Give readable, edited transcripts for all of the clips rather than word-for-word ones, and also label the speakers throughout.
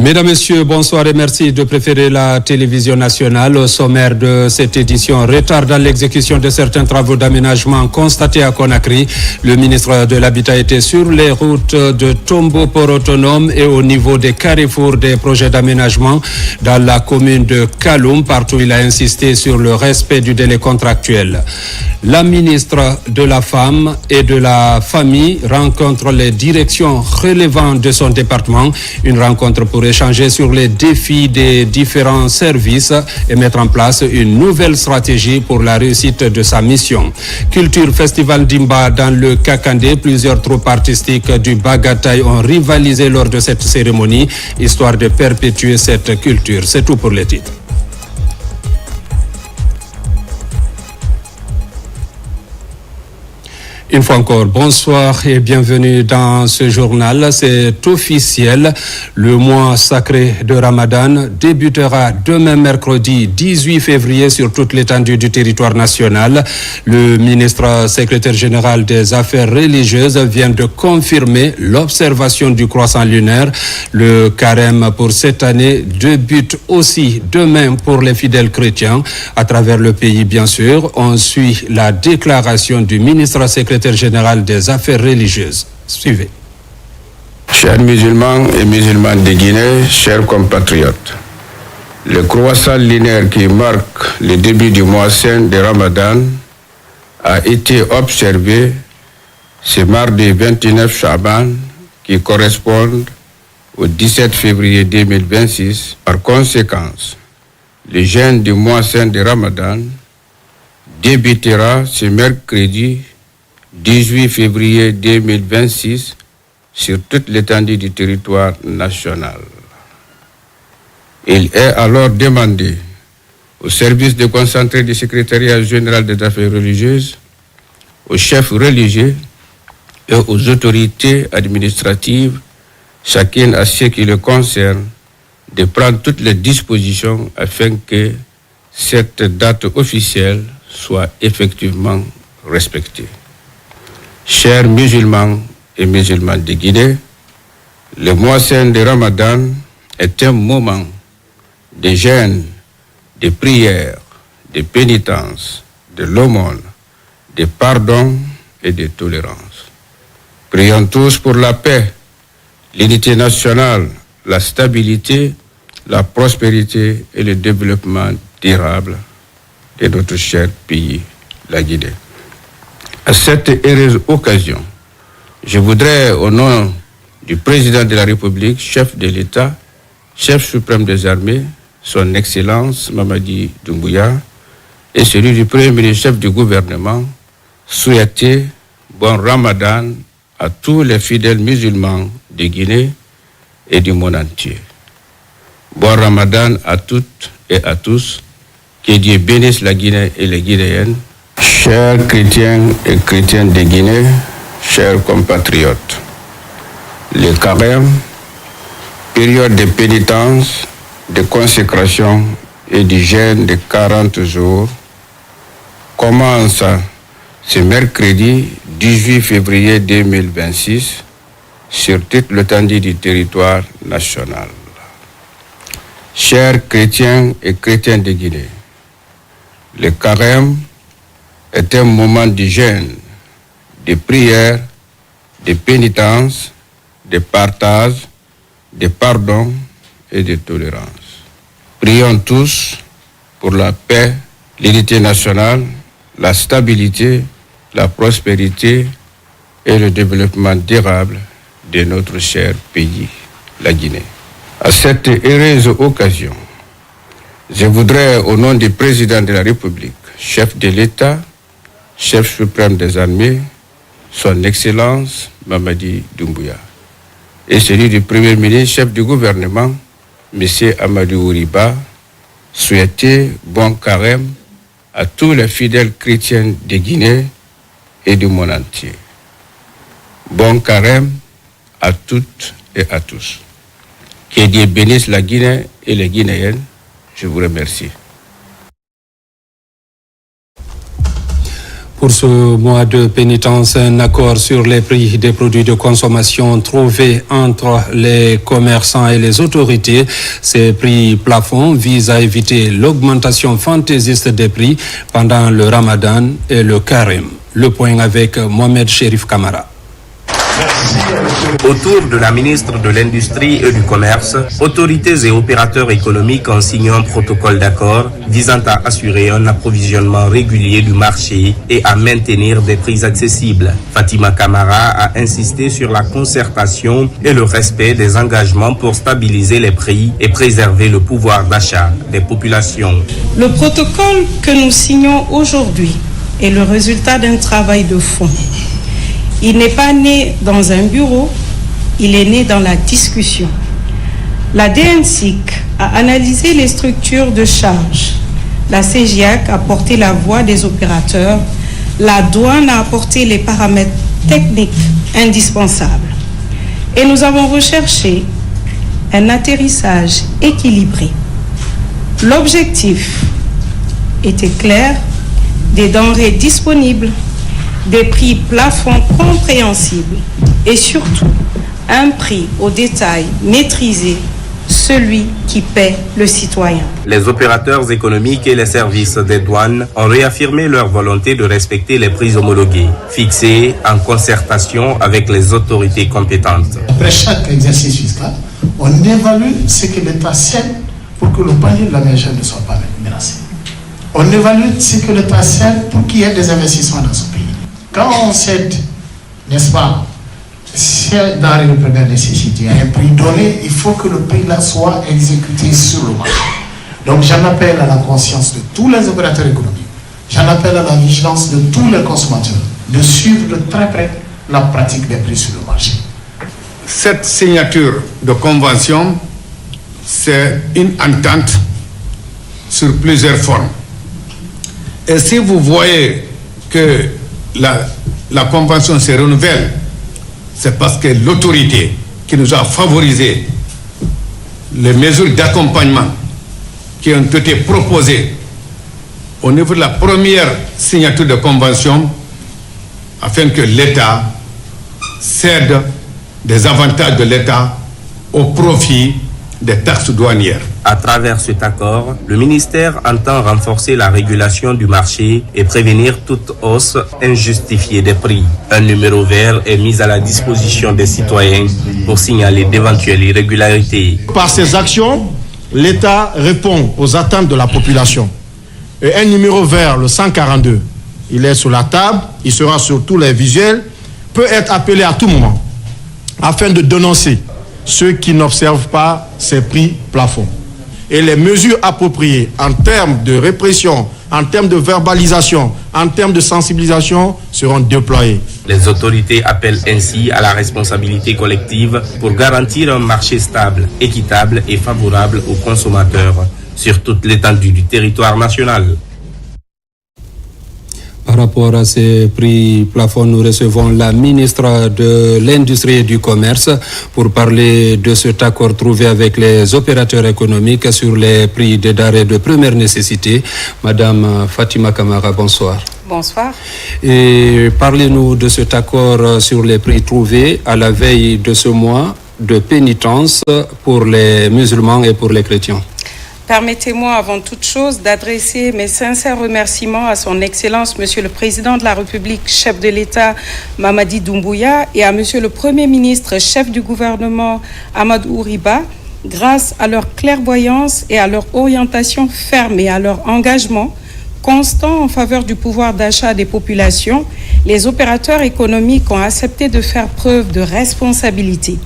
Speaker 1: Mesdames, Messieurs, bonsoir et merci de préférer la télévision nationale. Au sommaire de cette édition, retard dans l'exécution de certains travaux d'aménagement constatés à Conakry. Le ministre de l'Habitat était sur les routes de Tombo Port Autonome et au niveau des carrefours des projets d'aménagement dans la commune de Kaloum. Partout, il a insisté sur le respect du délai contractuel. La ministre de la Femme et de la Famille rencontre les directions relevant de son département. Une rencontre pour échanger sur les défis des différents services et mettre en place une nouvelle stratégie pour la réussite de sa mission. Culture Festival d'Imba dans le Kakandé. Plusieurs troupes artistiques du Bagataï ont rivalisé lors de cette cérémonie, histoire de perpétuer cette culture. C'est tout pour les titres. Une fois encore, bonsoir et bienvenue dans ce journal. C'est officiel, le mois sacré de Ramadan débutera demain mercredi 18 février sur toute l'étendue du territoire national. Le ministre secrétaire général des Affaires religieuses vient de confirmer l'observation du croissant lunaire. Le carême pour cette année débute aussi demain pour les fidèles chrétiens. À travers le pays, bien sûr, on suit la déclaration du ministre secrétaire général des Affaires religieuses. Suivez.
Speaker 2: Chers musulmans et musulmanes de Guinée, chers compatriotes, le croissant lunaire qui marque le début du mois saint de Ramadan a été observé ce mardi 29 Chaban qui correspond au 17 février 2026. Par conséquent, le jeûne du mois saint de Ramadan débutera ce mercredi 18 février 2026 sur toute l'étendue du territoire national. Il est alors demandé au service de concentré du secrétariat général des affaires religieuses, aux chefs religieux et aux autorités administratives, chacune à ce qui le concerne, de prendre toutes les dispositions afin que cette date officielle soit effectivement respectée. Chers musulmans et musulmanes de Guinée, le mois saint de Ramadan est un moment de jeûne, de prière, de pénitence, de l'aumône, de pardon et de tolérance. Prions tous pour la paix, l'unité nationale, la stabilité, la prospérité et le développement durable de notre cher pays, la Guinée. À cette heureuse occasion, je voudrais, au nom du président de la République, chef de l'État, chef suprême des armées, son Excellence Mamadi Doumbouya, et celui du Premier ministre chef du gouvernement, souhaiter bon Ramadan à tous les fidèles musulmans de Guinée et du monde entier. Bon Ramadan à toutes et à tous. Que Dieu bénisse la Guinée et les Guinéennes. Chers chrétiens et chrétiennes de Guinée, chers compatriotes, le carême, période de pénitence, de consécration et du jeûne de 40 jours, commence ce mercredi 18 février 2026 sur toute l'étendue du territoire national. Chers chrétiens et chrétiennes de Guinée, le carême est un moment de jeûne, de prière, de pénitence, de partage, de pardon et de tolérance. Prions tous pour la paix, l'unité nationale, la stabilité, la prospérité et le développement durable de notre cher pays, la Guinée. À cette heureuse occasion, je voudrais, au nom du président de la République, chef de l'État, chef suprême des armées, son Excellence Mamadi Doumbouya, et celui du Premier ministre, chef du gouvernement, M. Amadou Ouriba, souhaiter bon carême à tous les fidèles chrétiens de Guinée et du monde entier. Bon carême à toutes et à tous. Que Dieu bénisse la Guinée et les Guinéennes. Je vous remercie.
Speaker 1: Pour ce mois de pénitence, un accord sur les prix des produits de consommation trouvé entre les commerçants et les autorités. Ces prix plafonds visent à éviter l'augmentation fantaisiste des prix pendant le Ramadan et le Carême. Le point avec Mohamed Chérif Kamara.
Speaker 3: Autour de la ministre de l'Industrie et du Commerce, autorités et opérateurs économiques ont signé un protocole d'accord visant à assurer un approvisionnement régulier du marché et à maintenir des prix accessibles. Fatima Camara a insisté sur la concertation et le respect des engagements pour stabiliser les prix et préserver le pouvoir d'achat des populations.
Speaker 4: Le protocole que nous signons aujourd'hui est le résultat d'un travail de fond. Il n'est pas né dans un bureau, il est né dans la discussion. La DNSIC a analysé les structures de charge. La CGIAC a porté la voix des opérateurs. La douane a apporté les paramètres techniques indispensables. Et nous avons recherché un atterrissage équilibré. L'objectif était clair, des denrées disponibles, des prix plafonds compréhensibles et surtout un prix au détail maîtrisé, celui qui paie le citoyen.
Speaker 3: Les opérateurs économiques et les services des douanes ont réaffirmé leur volonté de respecter les prix homologués, fixés en concertation avec les autorités compétentes.
Speaker 5: Après chaque exercice fiscal, on évalue ce que l'État cède pour que le panier de la ménagère ne soit pas menacé. On évalue ce que l'État cède pour qu'il y ait des investissements dans ce pays. Quand on cède, n'est-ce pas, c'est dans les premières nécessités, à un prix donné, il faut que le prix-là soit exécuté sur le marché. Donc j'en appelle à la conscience de tous les opérateurs économiques, j'en appelle à la vigilance de tous les consommateurs, de suivre de très près la pratique des prix sur le marché.
Speaker 6: Cette signature de convention, c'est une entente sur plusieurs formes. Et si vous voyez que la convention se renouvelle, c'est parce que l'autorité qui nous a favorisé les mesures d'accompagnement qui ont été proposées au niveau de la première signature de convention, afin que l'État cède des avantages de l'État au profit des taxes douanières.
Speaker 3: À travers cet accord, le ministère entend renforcer la régulation du marché et prévenir toute hausse injustifiée des prix. Un numéro vert est mis à la disposition des citoyens pour signaler d'éventuelles irrégularités.
Speaker 7: Par ces actions, l'État répond aux attentes de la population. Et un numéro vert, le 142, il est sur la table, il sera sur tous les visuels, peut être appelé à tout moment afin de dénoncer ceux qui n'observent pas ces prix plafonds. Et les mesures appropriées en termes de répression, en termes de verbalisation, en termes de sensibilisation seront déployées.
Speaker 3: Les autorités appellent ainsi à la responsabilité collective pour garantir un marché stable, équitable et favorable aux consommateurs sur toute l'étendue du territoire national.
Speaker 1: Par rapport à ces prix plafonds, nous recevons la ministre de l'Industrie et du Commerce pour parler de cet accord trouvé avec les opérateurs économiques sur les prix des denrées de première nécessité. Madame Fatima Camara, bonsoir.
Speaker 4: Bonsoir.
Speaker 1: Et parlez-nous de cet accord sur les prix trouvés à la veille de ce mois de pénitence pour les musulmans et pour les chrétiens.
Speaker 4: Permettez-moi avant toute chose d'adresser mes sincères remerciements à son Excellence Monsieur le Président de la République, chef de l'État Mamadi Doumbouya, et à Monsieur le Premier ministre, chef du gouvernement Amadou Riba. Grâce à leur clairvoyance et à leur orientation ferme et à leur engagement constant en faveur du pouvoir d'achat des populations, les opérateurs économiques ont accepté de faire preuve de responsabilité.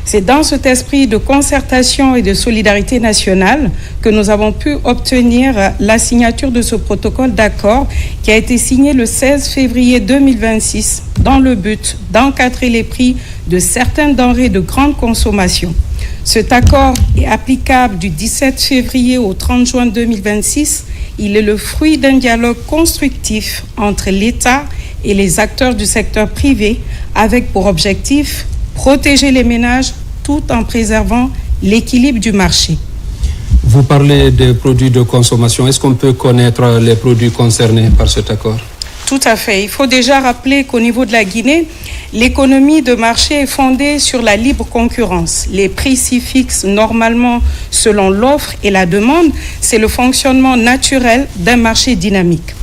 Speaker 4: C'est dans cet esprit de concertation et de solidarité nationale que nous avons pu obtenir la signature de ce protocole d'accord qui a été signé le 16 février 2026 dans le but d'encadrer les prix de certaines denrées de grande consommation. Cet accord est applicable du 17 février au 30 juin 2026. Il est le fruit d'un dialogue constructif entre l'État et les acteurs du secteur privé avec pour objectif protéger les ménages tout en préservant l'équilibre du marché.
Speaker 1: Vous parlez des produits de consommation. Est-ce qu'on peut connaître les produits concernés par cet accord?
Speaker 4: Tout à fait. Il faut déjà rappeler qu'au niveau de la Guinée, l'économie de marché est fondée sur la libre concurrence. Les prix s'y fixent normalement selon l'offre et la demande. C'est le fonctionnement naturel d'un marché dynamique.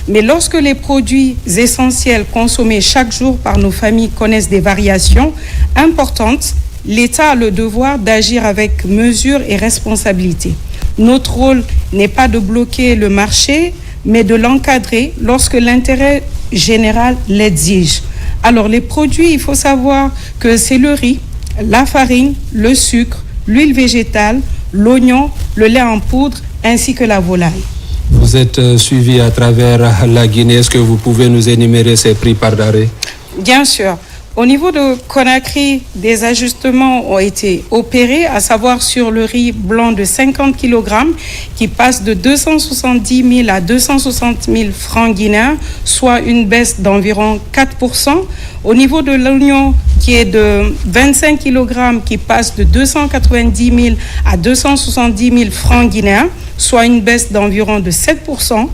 Speaker 4: Mais lorsque les produits essentiels consommés chaque jour par nos familles connaissent des variations importantes, l'État a le devoir d'agir avec mesure et responsabilité. Notre rôle n'est pas de bloquer le marché, mais de l'encadrer lorsque l'intérêt général l'exige. Alors les produits, il faut savoir que c'est le riz, la farine, le sucre, l'huile végétale, l'oignon, le lait en poudre ainsi que la volaille.
Speaker 1: Vous êtes suivi à travers la Guinée. Est-ce que vous pouvez nous énumérer ces prix par d'arrêt?
Speaker 4: Bien sûr. Au niveau de Conakry, des ajustements ont été opérés, à savoir sur le riz blanc de 50 kg qui passe de 270 000 à 260 000 francs guinéens, soit une baisse d'environ 4%. Au niveau de l'oignon qui est de 25 kg qui passe de 290 000 à 270 000 francs guinéens, soit une baisse d'environ de 7%.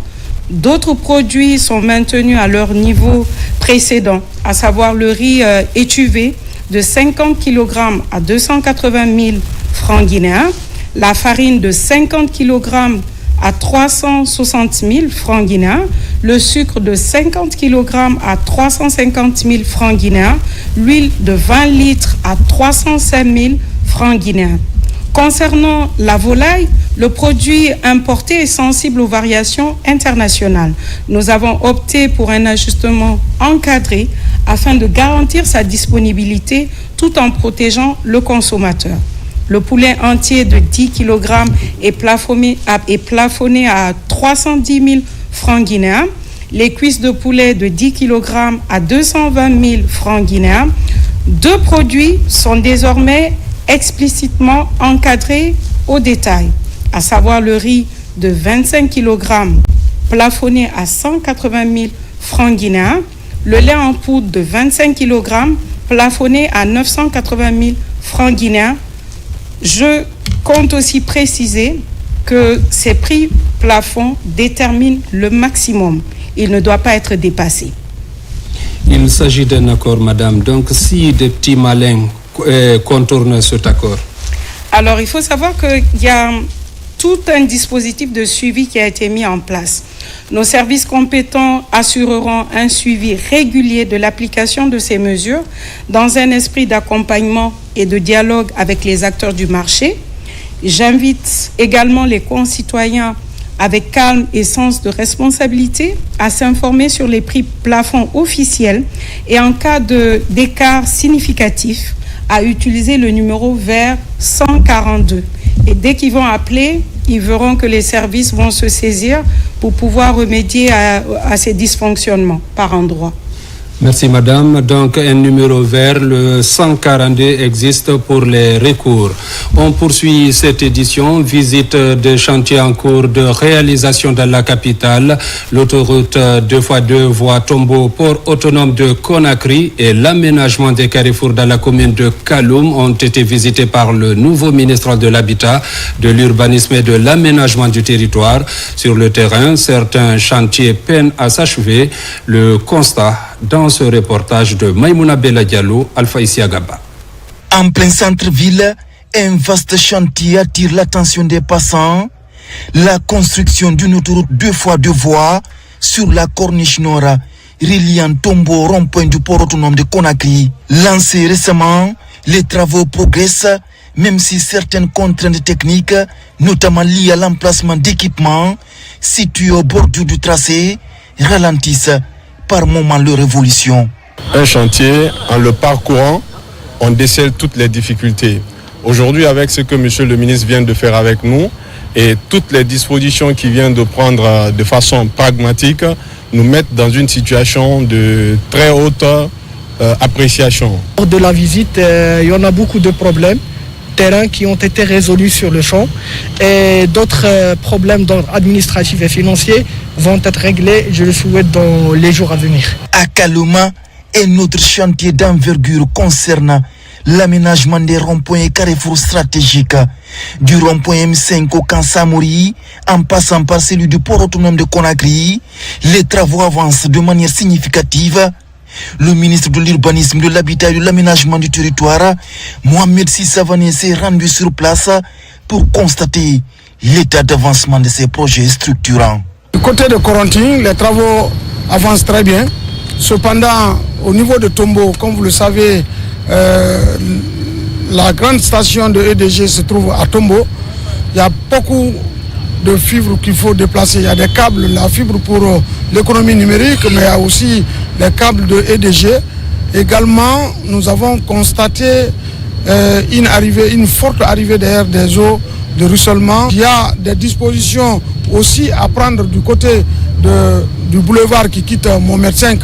Speaker 4: D'autres produits sont maintenus à leur niveau précédent, à savoir le riz étuvé de 50 kg à 280 000 francs guinéens, la farine de 50 kg à 360 000 francs guinéens, le sucre de 50 kg à 350 000 francs guinéens, l'huile de 20 litres à 305 000 francs guinéens. Concernant la volaille, le produit importé est sensible aux variations internationales. Nous avons opté pour un ajustement encadré afin de garantir sa disponibilité tout en protégeant le consommateur. Le poulet entier de 10 kg est plafonné à 310 000 francs guinéens. Les cuisses de poulet de 10 kg à 220 000 francs guinéens. Deux produits sont désormais explicitement encadré au détail, à savoir le riz de 25 kg plafonné à 180 000 francs guinéens, le lait en poudre de 25 kg plafonné à 980 000 francs guinéens. Je compte aussi préciser que ces prix plafonds déterminent le maximum. Il ne doit pas être dépassé.
Speaker 1: Il s'agit d'un accord, madame. Donc, si des petits malins contournent cet accord?
Speaker 4: Alors, il faut savoir qu'il y a tout un dispositif de suivi qui a été mis en place. Nos services compétents assureront un suivi régulier de l'application de ces mesures dans un esprit d'accompagnement et de dialogue avec les acteurs du marché. J'invite également les concitoyens avec calme et sens de responsabilité à s'informer sur les prix plafonds officiels et en cas d'écart significatif, à utiliser le numéro vert 142. Et dès qu'ils vont appeler, ils verront que les services vont se saisir pour pouvoir remédier à ces dysfonctionnements par endroit.
Speaker 1: Merci madame. Donc un numéro vert, le 142, existe pour les recours. On poursuit cette édition, visite des chantiers en cours de réalisation dans la capitale. L'autoroute 2x2 voie Tombo, port autonome de Conakry et l'aménagement des carrefours dans la commune de Kaloum ont été visités par le nouveau ministre de l'Habitat, de l'Urbanisme et de l'Aménagement du territoire. Sur le terrain, certains chantiers peinent à s'achever. Le constat dans ce reportage de Maïmouna Bella Diallo, Alpha Isiagaba.
Speaker 8: En plein centre-ville, un vaste chantier attire l'attention des passants. La construction d'une autoroute 2x2 voies sur la corniche nord reliant Tombo au rond-point du port autonome de Conakry. Lancé récemment, les travaux progressent, même si certaines contraintes techniques, notamment liées à l'emplacement d'équipements situés au bord du tracé, ralentissent par moment leur évolution.
Speaker 9: Un chantier, en le parcourant, on décèle toutes les difficultés. Aujourd'hui, avec ce que monsieur le ministre vient de faire avec nous et toutes les dispositions qu'il vient de prendre de façon pragmatique, nous mettent dans une situation de très haute appréciation.
Speaker 10: Lors de la visite, il y en a beaucoup de problèmes terrain qui ont été résolus sur le champ et d'autres problèmes d'ordre administratif et financier vont être réglés, je le souhaite, dans les jours à venir.
Speaker 8: À Kalouma, un autre chantier d'envergure concerne l'aménagement des ronds-points et carrefours stratégiques du rond-point M5 au camp Samori, en passant par celui du port autonome de Conakry, les travaux avancent de manière significative. Le ministre de l'Urbanisme, de l'Habitat et de l'Aménagement du Territoire, Mohamed Sissavané, s'est rendu sur place pour constater l'état d'avancement de ces projets structurants.
Speaker 11: Du côté de Corentin, les travaux avancent très bien. Cependant, au niveau de Tombo, comme vous le savez, la grande station de EDG se trouve à Tombo. Il y a beaucoup de fibres qu'il faut déplacer. Il y a des câbles, la fibre pour l'économie numérique, mais il y a aussi les câbles de EDG. Également, nous avons constaté une forte arrivée derrière des eaux de ruissellement. Il y a des dispositions aussi à prendre du côté du boulevard qui quitte Mohamed V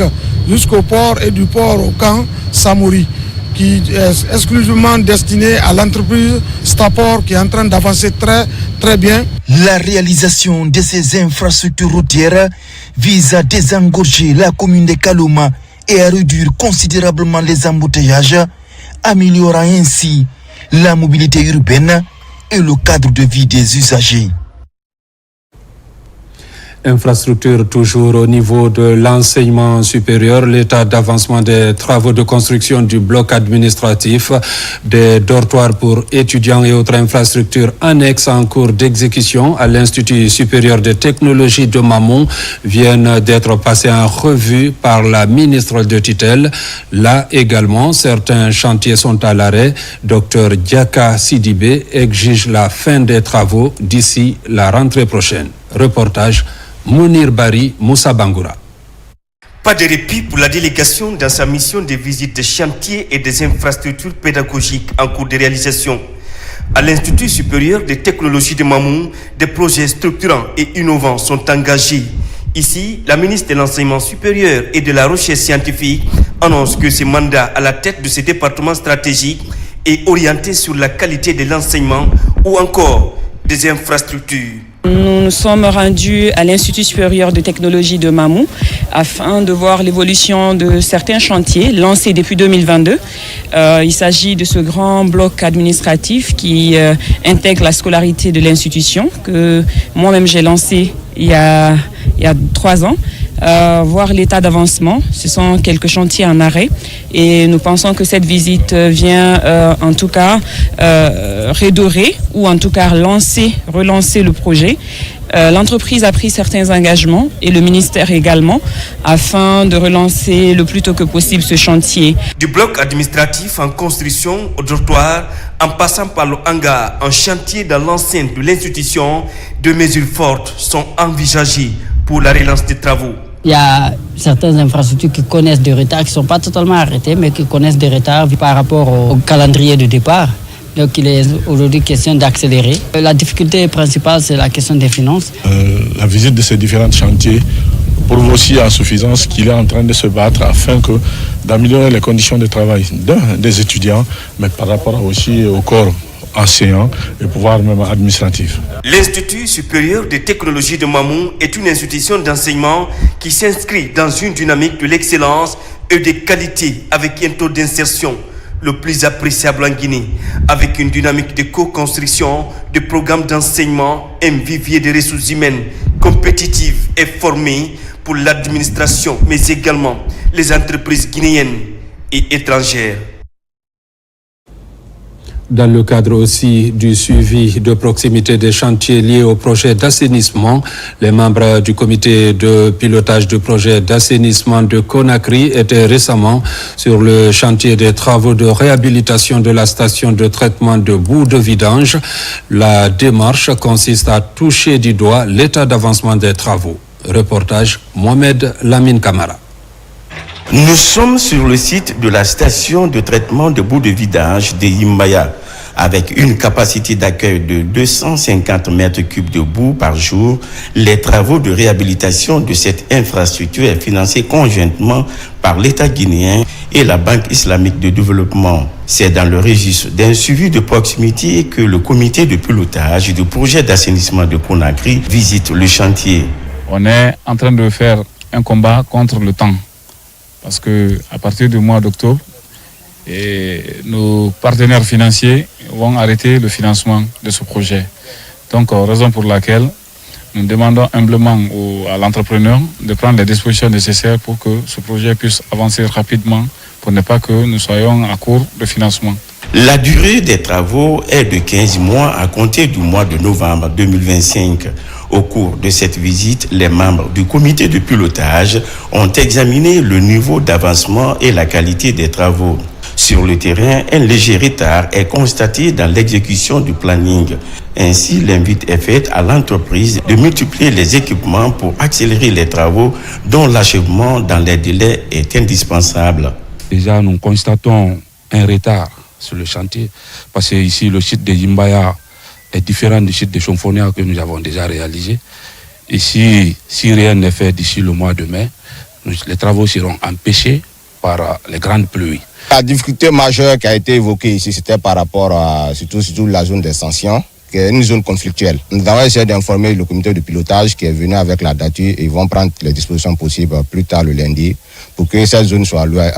Speaker 11: jusqu'au port et du port au camp Samori, qui est exclusivement destiné à l'entreprise Stapor qui est en train d'avancer très très bien.
Speaker 8: La réalisation de ces infrastructures routières vise à désengorger la commune de Kalouma et à réduire considérablement les embouteillages, améliorant ainsi la mobilité urbaine et le cadre de vie des usagers.
Speaker 1: Infrastructure toujours au niveau de l'enseignement supérieur, l'état d'avancement des travaux de construction du bloc administratif, des dortoirs pour étudiants et autres infrastructures annexes en cours d'exécution à l'Institut supérieur de technologie de Mamou viennent d'être passés en revue par la ministre de tutelle. Là également, certains chantiers sont à l'arrêt. Dr Diaka Sidibé exige la fin des travaux d'ici la rentrée prochaine. Reportage Mounir Bari, Moussa Bangoura.
Speaker 3: Pas de répit pour la délégation dans sa mission de visite des chantiers et des infrastructures pédagogiques en cours de réalisation. À l'Institut supérieur de technologie de Mamou, des projets structurants et innovants sont engagés. Ici, la ministre de l'Enseignement supérieur et de la Recherche scientifique annonce que ce mandat à la tête de ce département stratégique est orienté sur la qualité de l'enseignement ou encore des infrastructures.
Speaker 12: Nous nous sommes rendus à l'Institut supérieur de technologie de Mamou afin de voir l'évolution de certains chantiers lancés depuis 2022. Il s'agit de ce grand bloc administratif qui intègre la scolarité de l'institution que moi-même j'ai lancé il y a 3 ans. Voir l'état d'avancement. Ce sont quelques chantiers en arrêt et nous pensons que cette visite vient en tout cas redorer ou en tout cas relancer le projet. L'entreprise a pris certains engagements et le ministère également afin de relancer le plus tôt que possible ce chantier.
Speaker 3: Du bloc administratif en construction au dortoir, en passant par le hangar en chantier dans l'enceinte de l'institution, deux mesures fortes sont envisagées pour la relance des travaux.
Speaker 13: Il y a certaines infrastructures qui connaissent des retards, qui ne sont pas totalement arrêtées, mais qui connaissent des retards par rapport au calendrier de départ. Donc il est aujourd'hui question d'accélérer. La difficulté principale, c'est la question des finances.
Speaker 9: La visite de ces différents chantiers prouve aussi à suffisance qu'il est en train de se battre afin d'améliorer les conditions de travail des étudiants, mais par rapport aussi au corps enseignant et pouvoir même administratif.
Speaker 3: L'Institut supérieur de technologie de Mamou est une institution d'enseignement qui s'inscrit dans une dynamique de l'excellence et de qualité avec un taux d'insertion le plus appréciable en Guinée, avec une dynamique de co-construction de programmes d'enseignement, un vivier de ressources humaines compétitives et formées pour l'administration, mais également les entreprises guinéennes et étrangères.
Speaker 1: Dans le cadre aussi du suivi de proximité des chantiers liés au projet d'assainissement, les membres du comité de pilotage du projet d'assainissement de Conakry étaient récemment sur le chantier des travaux de réhabilitation de la station de traitement de boue de vidange. La démarche consiste à toucher du doigt l'état d'avancement des travaux. Reportage Mohamed Lamine Kamara.
Speaker 3: Nous sommes sur le site de la station de traitement de boue de vidange de Yimbaya, avec une capacité d'accueil de 250 mètres cubes de boue par jour. Les travaux de réhabilitation de cette infrastructure sont financés conjointement par l'État guinéen et la Banque islamique de développement. C'est dans le registre d'un suivi de proximité que le comité de pilotage du projet d'assainissement de Conakry visite le chantier.
Speaker 14: On est en train de faire un combat contre le temps. Parce qu'à partir du mois d'octobre, et nos partenaires financiers vont arrêter le financement de ce projet. Donc, raison pour laquelle nous demandons humblement à l'entrepreneur de prendre les dispositions nécessaires pour que ce projet puisse avancer rapidement, pour ne pas que nous soyons à court de financement.
Speaker 15: La durée des travaux est de 15 mois à compter du mois de novembre 2025. Au cours de cette visite, les membres du comité de pilotage ont examiné le niveau d'avancement et la qualité des travaux. Sur le terrain, un léger retard est constaté dans l'exécution du planning. Ainsi, l'invite est faite à l'entreprise de multiplier les équipements pour accélérer les travaux dont l'achèvement dans les délais est indispensable.
Speaker 16: Déjà, nous constatons un retard sur le chantier parce que ici, le site de Yimbaya est différent du site de Chonfonia que nous avons déjà réalisé. Ici, si rien n'est fait d'ici le mois de mai, les travaux seront empêchés par les grandes pluies.
Speaker 17: La difficulté majeure qui a été évoquée ici, c'était par rapport à surtout la zone d'extension, qui est une zone conflictuelle. Nous avons essayé d'informer le comité de pilotage qui est venu avec la dature et ils vont prendre les dispositions possibles plus tard le lundi pour que cette zone soit allouée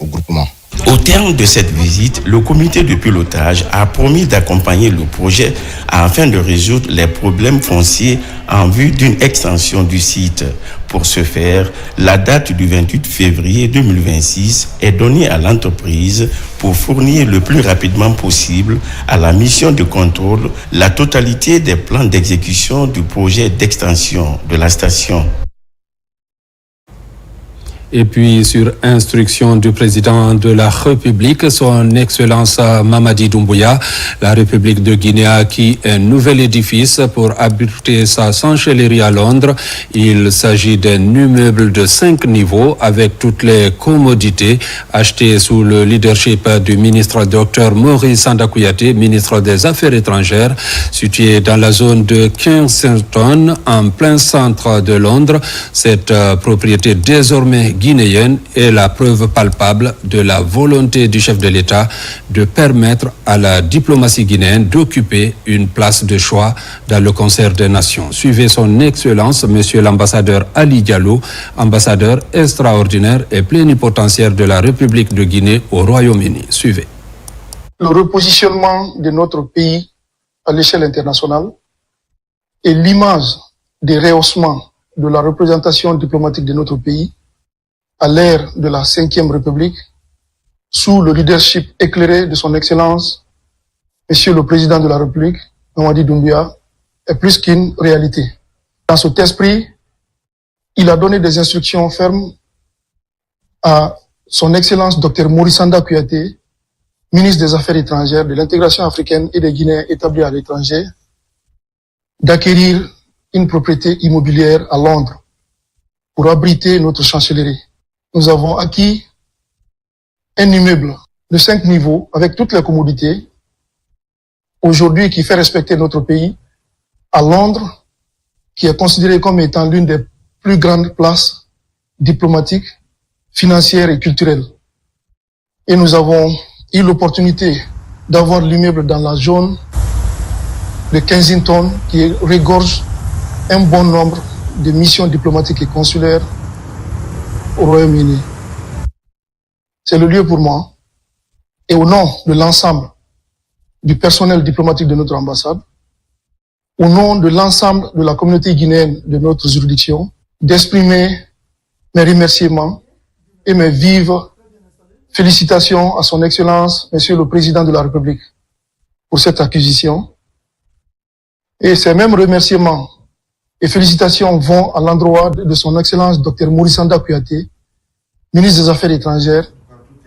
Speaker 17: au groupement.
Speaker 15: Au terme de cette visite, le comité de pilotage a promis d'accompagner le projet afin de résoudre les problèmes fonciers en vue d'une extension du site. Pour ce faire, la date du 28 février 2026 est donnée à l'entreprise pour fournir le plus rapidement possible à la mission de contrôle la totalité des plans d'exécution du projet d'extension de la station.
Speaker 1: Et puis, sur instruction du président de la République, son Excellence Mamadi Doumbouya, la République de Guinée a acquis un nouvel édifice pour abriter sa chancellerie à Londres. Il s'agit d'un immeuble de 5 niveaux avec toutes les commodités achetées sous le leadership du ministre Dr Maurice Sanda Kouyaté, ministre des Affaires étrangères, situé dans la zone de Kensington, en plein centre de Londres. Cette propriété désormais guinéenne est la preuve palpable de la volonté du chef de l'État de permettre à la diplomatie guinéenne d'occuper une place de choix dans le concert des nations. Suivez son Excellence, Monsieur l'ambassadeur Ali Diallo, ambassadeur extraordinaire et plénipotentiaire de la République de Guinée au Royaume-Uni. Suivez.
Speaker 11: Le repositionnement de notre pays à l'échelle internationale et l'image des rehaussements de la représentation diplomatique de notre pays à l'ère de la Ve République, sous le leadership éclairé de son Excellence, Monsieur le Président de la République, Mamadi Doumbouya, est plus qu'une réalité. Dans cet esprit, il a donné des instructions fermes à son Excellence Dr Maurice Sanda Kouyaté, ministre des Affaires étrangères, de l'intégration africaine et des Guinéens établis à l'étranger, d'acquérir une propriété immobilière à Londres pour abriter notre chancellerie. Nous avons acquis un immeuble de 5 niveaux avec toutes les commodités, aujourd'hui qui fait respecter notre pays, à Londres, qui est considéré comme étant l'une des plus grandes places diplomatiques, financières et culturelles. Et nous avons eu l'opportunité d'avoir l'immeuble dans la zone de Kensington qui regorge un bon nombre de missions diplomatiques et consulaires au Royaume-Uni. C'est le lieu pour moi, et au nom de l'ensemble du personnel diplomatique de notre ambassade, au nom de l'ensemble de la communauté guinéenne de notre juridiction, d'exprimer mes remerciements et mes vives félicitations à son Excellence, Monsieur le Président de la République, pour cette acquisition. Et ces mêmes remerciements et félicitations vont à l'endroit de son Excellence Dr Maurice Sanda Kouyaté, ministre des Affaires étrangères,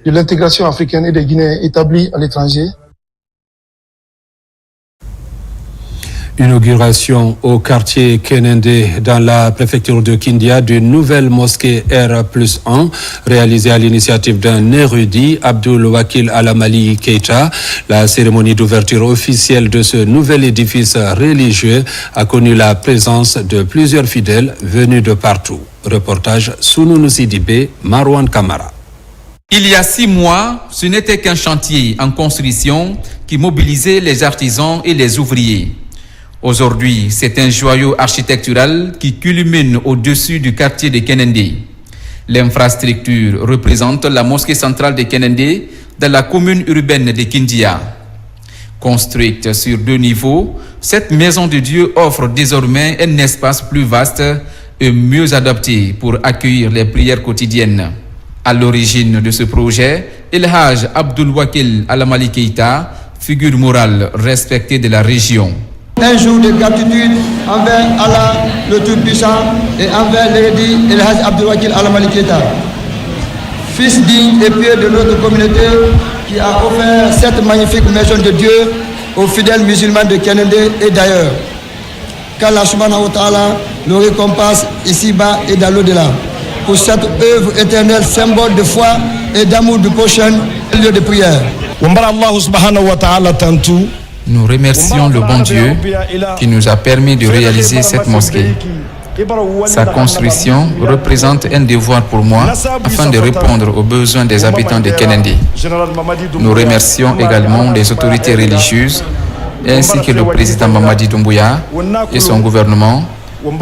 Speaker 11: de l'intégration africaine et des Guinéens établis à l'étranger.
Speaker 1: Inauguration au quartier Kenende dans la préfecture de Kindia d'une nouvelle mosquée R+1 réalisée à l'initiative d'un érudit, Abdul Wakil Alamali Keita. La cérémonie d'ouverture officielle de ce nouvel édifice religieux a connu la présence de plusieurs fidèles venus de partout. Reportage Sounoun Sidibé, Marwan Kamara.
Speaker 18: Il y a 6 mois, ce n'était qu'un chantier en construction qui mobilisait les artisans et les ouvriers. Aujourd'hui, c'est un joyau architectural qui culmine au-dessus du quartier de Kenende. L'infrastructure représente la mosquée centrale de Kenende dans la commune urbaine de Kindia. Construite sur 2 niveaux, cette maison de Dieu offre désormais un espace plus vaste et mieux adapté pour accueillir les prières quotidiennes. À l'origine de ce projet, El Haj Abdul Wakil Alamali Keita, figure morale respectée de la région.
Speaker 19: Un jour de gratitude envers Allah le Tout-Puissant et envers l'érudit El Haj Abdul Wakil Alamali Keita, fils digne et pieux de notre communauté qui a offert cette magnifique maison de Dieu aux fidèles musulmans de Kenende et d'ailleurs. Qu'Allah subhanahu wa ta'ala le récompense ici-bas et dans l'au-delà pour cette œuvre éternelle, symbole de foi et d'amour du prochain lieu de prière.
Speaker 18: Nous remercions le bon Dieu qui nous a permis de réaliser cette mosquée. Sa construction représente un devoir pour moi afin de répondre aux besoins des habitants de Kenende. Nous remercions également les autorités religieuses ainsi que le président Mamadi Doumbouya et son gouvernement.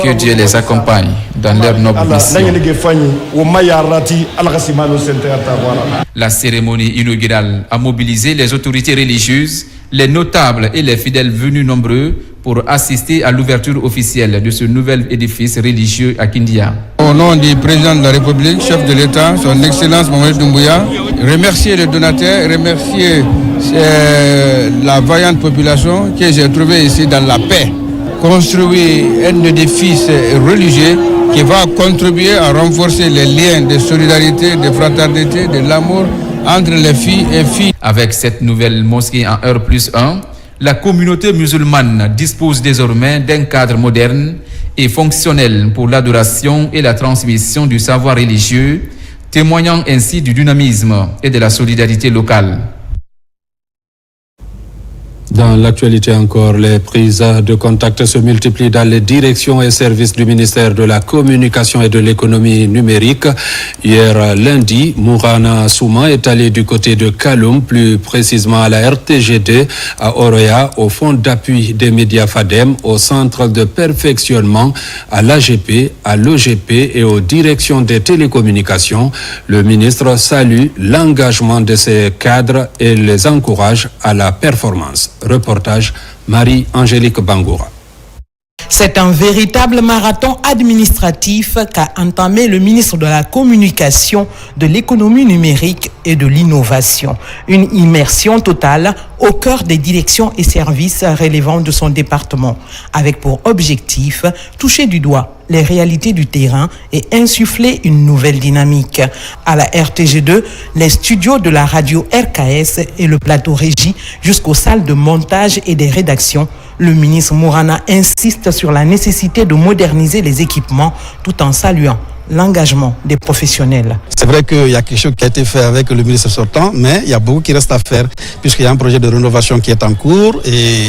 Speaker 18: Que Dieu les accompagne dans leur noble mission. La cérémonie inaugurale a mobilisé les autorités religieuses, les notables et les fidèles venus nombreux pour assister à l'ouverture officielle de ce nouvel édifice religieux à Kindia.
Speaker 2: Au nom du président de la République, chef de l'État, son Excellence Mamadi Doumbouya, remercier les donateurs, remercier la vaillante population que j'ai trouvée ici dans la paix. Construire un édifice religieux qui va contribuer à renforcer les liens de solidarité, de fraternité, de l'amour entre les filles et filles.
Speaker 18: Avec cette nouvelle mosquée en R+1, la communauté musulmane dispose désormais d'un cadre moderne et fonctionnel pour l'adoration et la transmission du savoir religieux, témoignant ainsi du dynamisme et de la solidarité locale.
Speaker 1: Dans l'actualité encore, les prises de contact se multiplient dans les directions et services du ministère de la Communication et de l'Économie numérique. Hier lundi, Mourana Souma est allé du côté de Kaloum, plus précisément à la RTG2, à Oroya, au Fonds d'appui des médias FADEM, au Centre de perfectionnement, à l'AGP, à l'OGP et aux directions des télécommunications. Le ministre salue l'engagement de ces cadres et les encourage à la performance. Reportage Marie-Angélique Bangoura.
Speaker 20: C'est un véritable marathon administratif qu'a entamé le ministre de la Communication, de l'Économie numérique et de l'Innovation. Une immersion totale au cœur des directions et services relevant de son département, avec pour objectif toucher du doigt les réalités du terrain et insuffler une nouvelle dynamique. À la RTG2, les studios de la radio RKS et le plateau régie jusqu'aux salles de montage et des rédactions, le ministre Mourana insiste sur la nécessité de moderniser les équipements tout en saluant l'engagement des professionnels.
Speaker 21: C'est vrai qu'il y a quelque chose qui a été fait avec le ministre sortant, mais il y a beaucoup qui reste à faire puisqu'il y a un projet de rénovation qui est en cours et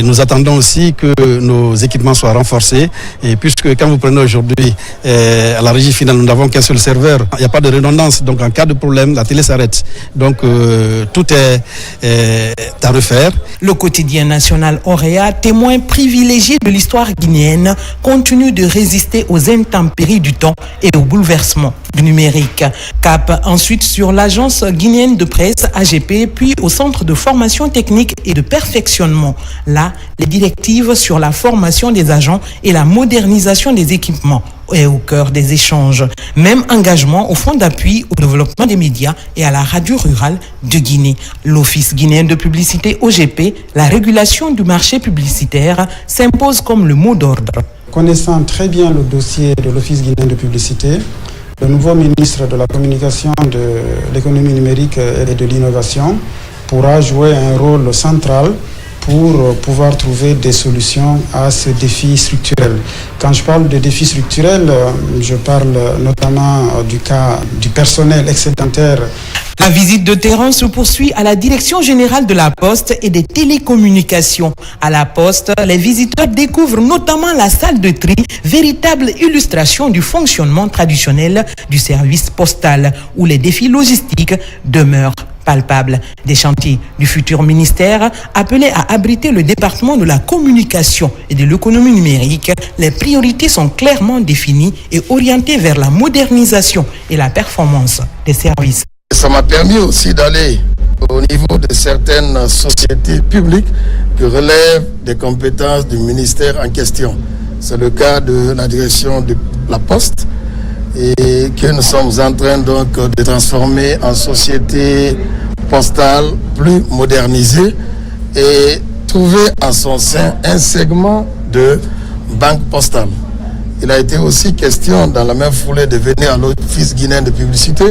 Speaker 21: nous attendons aussi que nos équipements soient renforcés. Et puisque quand vous prenez aujourd'hui à la régie finale, nous n'avons qu'un seul serveur, il n'y a pas de redondance. Donc en cas de problème, la télé s'arrête. Donc tout est à refaire.
Speaker 20: Le quotidien national Orea, témoin privilégié de l'histoire guinéenne, continue de résister aux intempéries du temps et aux bouleversements du numérique. Cap ensuite sur l'agence guinéenne de presse AGP, puis au centre de formation technique et de perfectionnement. Là, les directives sur la formation des agents et la modernisation des équipements est au cœur des échanges. Même engagement au fonds d'appui au développement des médias et à la radio rurale de Guinée. L'Office guinéen de publicité OGP, la régulation du marché publicitaire s'impose comme le mot d'ordre.
Speaker 22: Connaissant très bien le dossier de l'Office guinéen de publicité, le nouveau ministre de la Communication, de l'Économie numérique et de l'Innovation pourra jouer un rôle central pour pouvoir trouver des solutions à ce défi structurel. Quand je parle de défi structurel, je parle notamment du cas du personnel excédentaire.
Speaker 20: La visite de terrain se poursuit à la Direction générale de la Poste et des télécommunications. À la Poste, les visiteurs découvrent notamment la salle de tri, véritable illustration du fonctionnement traditionnel du service postal, où les défis logistiques demeurent palpable des chantiers du futur ministère appelé à abriter le département de la communication et de l'économie numérique. Les priorités sont clairement définies et orientées vers la modernisation et la performance des services.
Speaker 5: Ça m'a permis aussi d'aller au niveau de certaines sociétés publiques qui relèvent des compétences du ministère en question. C'est le cas de la direction de la Poste et que nous sommes en train donc de transformer en société postale plus modernisée et trouver en son sein un segment de banque postale. Il a été aussi question dans la même foulée de venir à l'Office guinéen de publicité,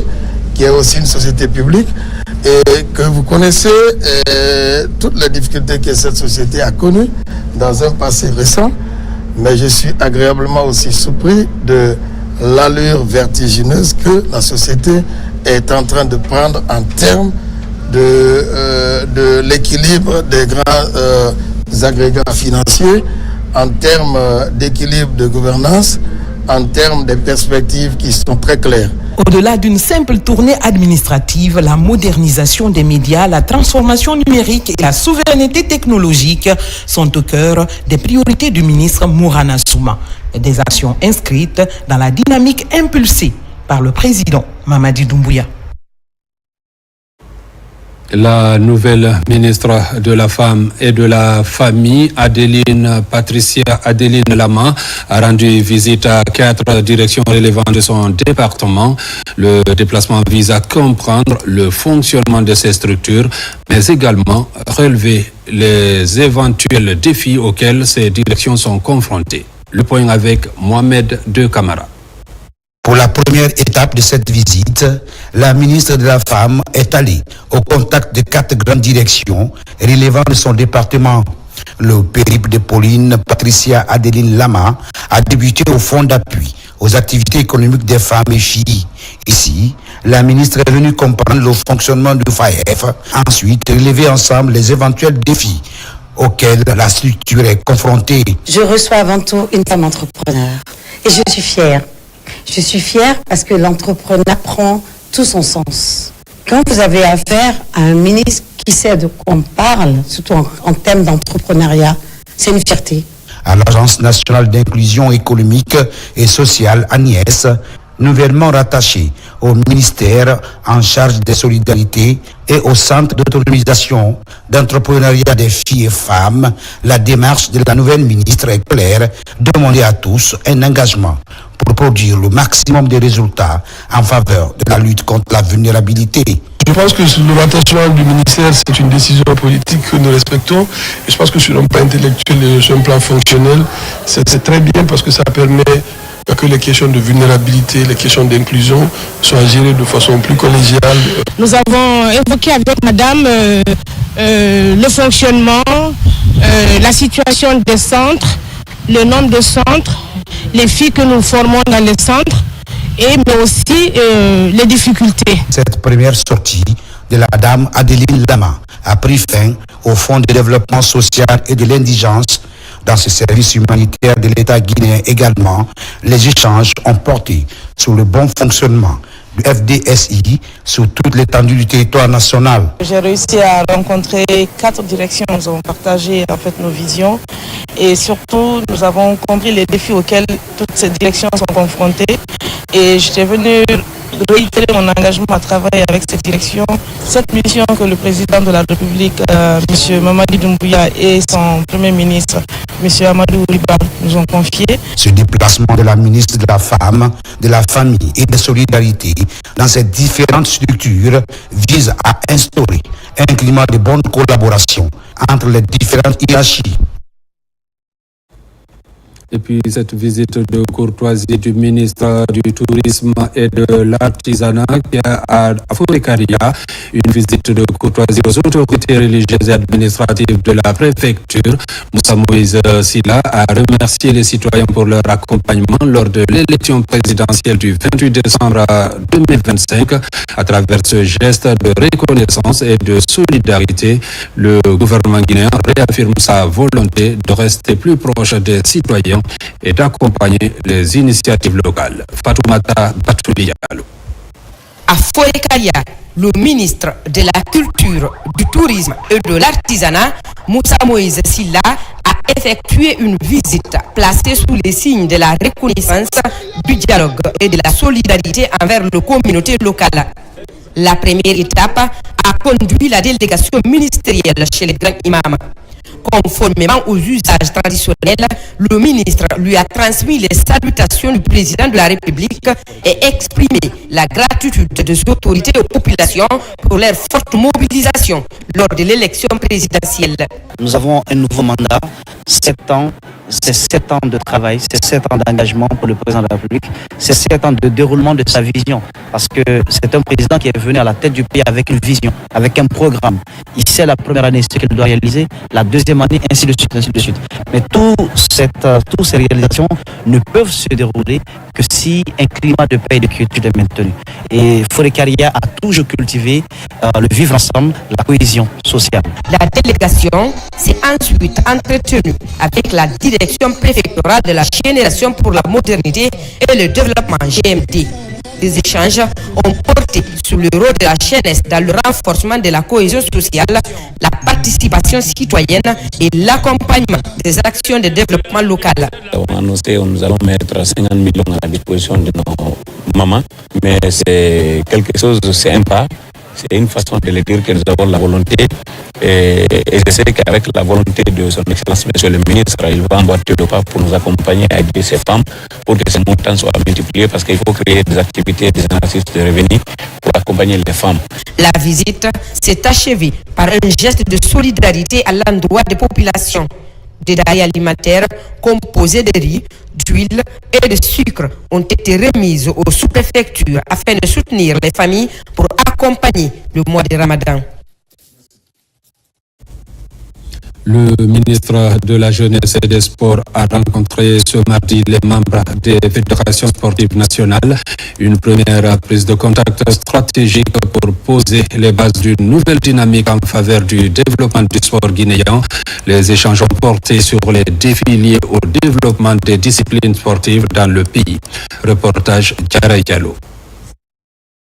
Speaker 5: qui est aussi une société publique, et que vous connaissez toutes les difficultés que cette société a connues dans un passé récent, mais je suis agréablement aussi surpris de l'allure vertigineuse que la société est en train de prendre en termes de l'équilibre des grands agrégats financiers, en termes d'équilibre de gouvernance, en termes de perspectives qui sont très claires.
Speaker 20: Au-delà d'une simple tournée administrative, la modernisation des médias, la transformation numérique et la souveraineté technologique sont au cœur des priorités du ministre Mourana Souma. Des actions inscrites dans la dynamique impulsée par le président Mamadi Doumbouya.
Speaker 1: La nouvelle ministre de la Femme et de la Famille, Patricia Adeline Lama, a rendu visite à 4 directions relevantes de son département. Le déplacement vise à comprendre le fonctionnement de ces structures, mais également relever les éventuels défis auxquels ces directions sont confrontées. Le point avec Mohamed De Camara.
Speaker 6: Pour la première étape de cette visite, la ministre de la Femme est allée au contact de 4 grandes directions relevant de son département. Le périple de Pauline Patricia Adeline Lama a débuté au fonds d'appui aux activités économiques des femmes et filles. Ici, la ministre est venue comprendre le fonctionnement du FAEF, ensuite relever ensemble les éventuels défis auxquels la structure est confrontée.
Speaker 23: Je reçois avant tout une femme entrepreneur et je suis fière. Je suis fière parce que l'entrepreneuriat prend tout son sens. Quand vous avez affaire à un ministre qui sait de quoi on parle, surtout en termes d'entrepreneuriat, c'est une fierté.
Speaker 6: À l'Agence nationale d'inclusion économique et sociale, Agnès, nouvellement rattachée au ministère en charge des solidarités et au centre d'autonomisation d'entrepreneuriat des filles et femmes, la démarche de la nouvelle ministre est claire, demander à tous un engagement pour produire le maximum de résultats en faveur de la lutte contre la vulnérabilité.
Speaker 24: Je pense que le rattachement du ministère, c'est une décision politique que nous respectons. Et je pense que sur un plan intellectuel et sur un plan fonctionnel, c'est très bien parce que ça permet que les questions de vulnérabilité, les questions d'inclusion soient gérées de façon plus collégiale.
Speaker 25: Nous avons évoqué avec madame le fonctionnement, la situation des centres, le nombre de centres, les filles que nous formons dans les centres, mais aussi les difficultés.
Speaker 6: Cette première sortie de la dame Adeline Lama a pris fin au Fonds de développement social et de l'indigence. Dans ce service humanitaire de l'État guinéen également, les échanges ont porté sur le bon fonctionnement du FDSI sur toute l'étendue du territoire national.
Speaker 26: J'ai réussi à rencontrer 4 directions, nous avons partagé en fait nos visions et surtout nous avons compris les défis auxquels toutes ces directions sont confrontées et j'étais venu réitérer mon engagement à travailler avec cette direction. Cette mission que le président de la République, M. Mamadi Doumbouya, et son premier ministre, M. Amadou Riba, nous ont confié.
Speaker 6: Ce déplacement de la ministre de la Femme, de la Famille et des Solidarités dans ces différentes structures vise à instaurer un climat de bonne collaboration entre les différentes hiérarchies.
Speaker 1: Et puis cette visite de courtoisie du ministre du Tourisme et de l'Artisanat qui a à Fourekaria, une visite de courtoisie aux autorités religieuses et administratives de la préfecture. Moussa Moïse Silla a remercié les citoyens pour leur accompagnement lors de l'élection présidentielle du 28 décembre 2025. À travers ce geste de reconnaissance et de solidarité, le gouvernement guinéen réaffirme sa volonté de rester plus proche des citoyens et d'accompagner les initiatives locales. Fatoumata Batoulialo.
Speaker 20: À Fourekaria,
Speaker 4: Le ministre de la Culture, du Tourisme et de l'Artisanat, Moussa Moïse Silla, a effectué une visite placée sous les signes de la reconnaissance, du dialogue et de la solidarité envers les communautés locales. La première étape a conduit la délégation ministérielle chez les grands imams. Conformément aux usages traditionnels, le ministre lui a transmis les salutations du président de la République et exprimé la gratitude des autorités aux populations pour leur forte mobilisation lors de l'élection présidentielle.
Speaker 7: Nous avons un nouveau mandat, 7 ans. C'est 7 ans de travail, c'est 7 ans d'engagement pour le président de la République, c'est 7 ans de déroulement de sa vision. Parce que c'est un président qui est venu à la tête du pays avec une vision, avec un programme. Il sait la première année ce qu'il doit réaliser, la deuxième année, ainsi de suite, ainsi de suite. Mais toutes ces réalisations ne peuvent se dérouler que si un climat de paix et de quiétude est maintenu. Et Forêt Carrière a toujours cultivé le vivre ensemble, la cohésion sociale.
Speaker 4: La délégation s'est ensuite entretenue avec la direction préfectorale de la génération pour la modernité et le développement GMD. Les échanges ont porté sur le rôle de la jeunesse dans le renforcement de la cohésion sociale, la participation citoyenne et l'accompagnement des actions de développement local.
Speaker 8: On a annoncé que nous allons mettre 50 millions à la disposition de nos mamans, mais c'est quelque chose, c'est un pas. C'est une façon de le dire que nous avons la volonté et je sais qu'avec la volonté de son Excellence Monsieur le Ministre, il va emboîter le pas pour nous accompagner à aider ces femmes pour que ces montants soient multipliés parce qu'il faut créer des activités, des exercices de revenus pour accompagner les femmes.
Speaker 4: La visite s'est achevée par un geste de solidarité à l'endroit des populations. Des denrées alimentaires composées de riz, d'huile et de sucre ont été remises aux sous-préfectures afin de soutenir les familles pour accompagner le mois de Ramadan.
Speaker 1: Le ministre de la Jeunesse et des Sports a rencontré ce mardi les membres des fédérations sportives nationales. Une première prise de contact stratégique pour poser les bases d'une nouvelle dynamique en faveur du développement du sport guinéen. Les échanges ont porté sur les défis liés au développement des disciplines sportives dans le pays. Reportage Diarra Diallo.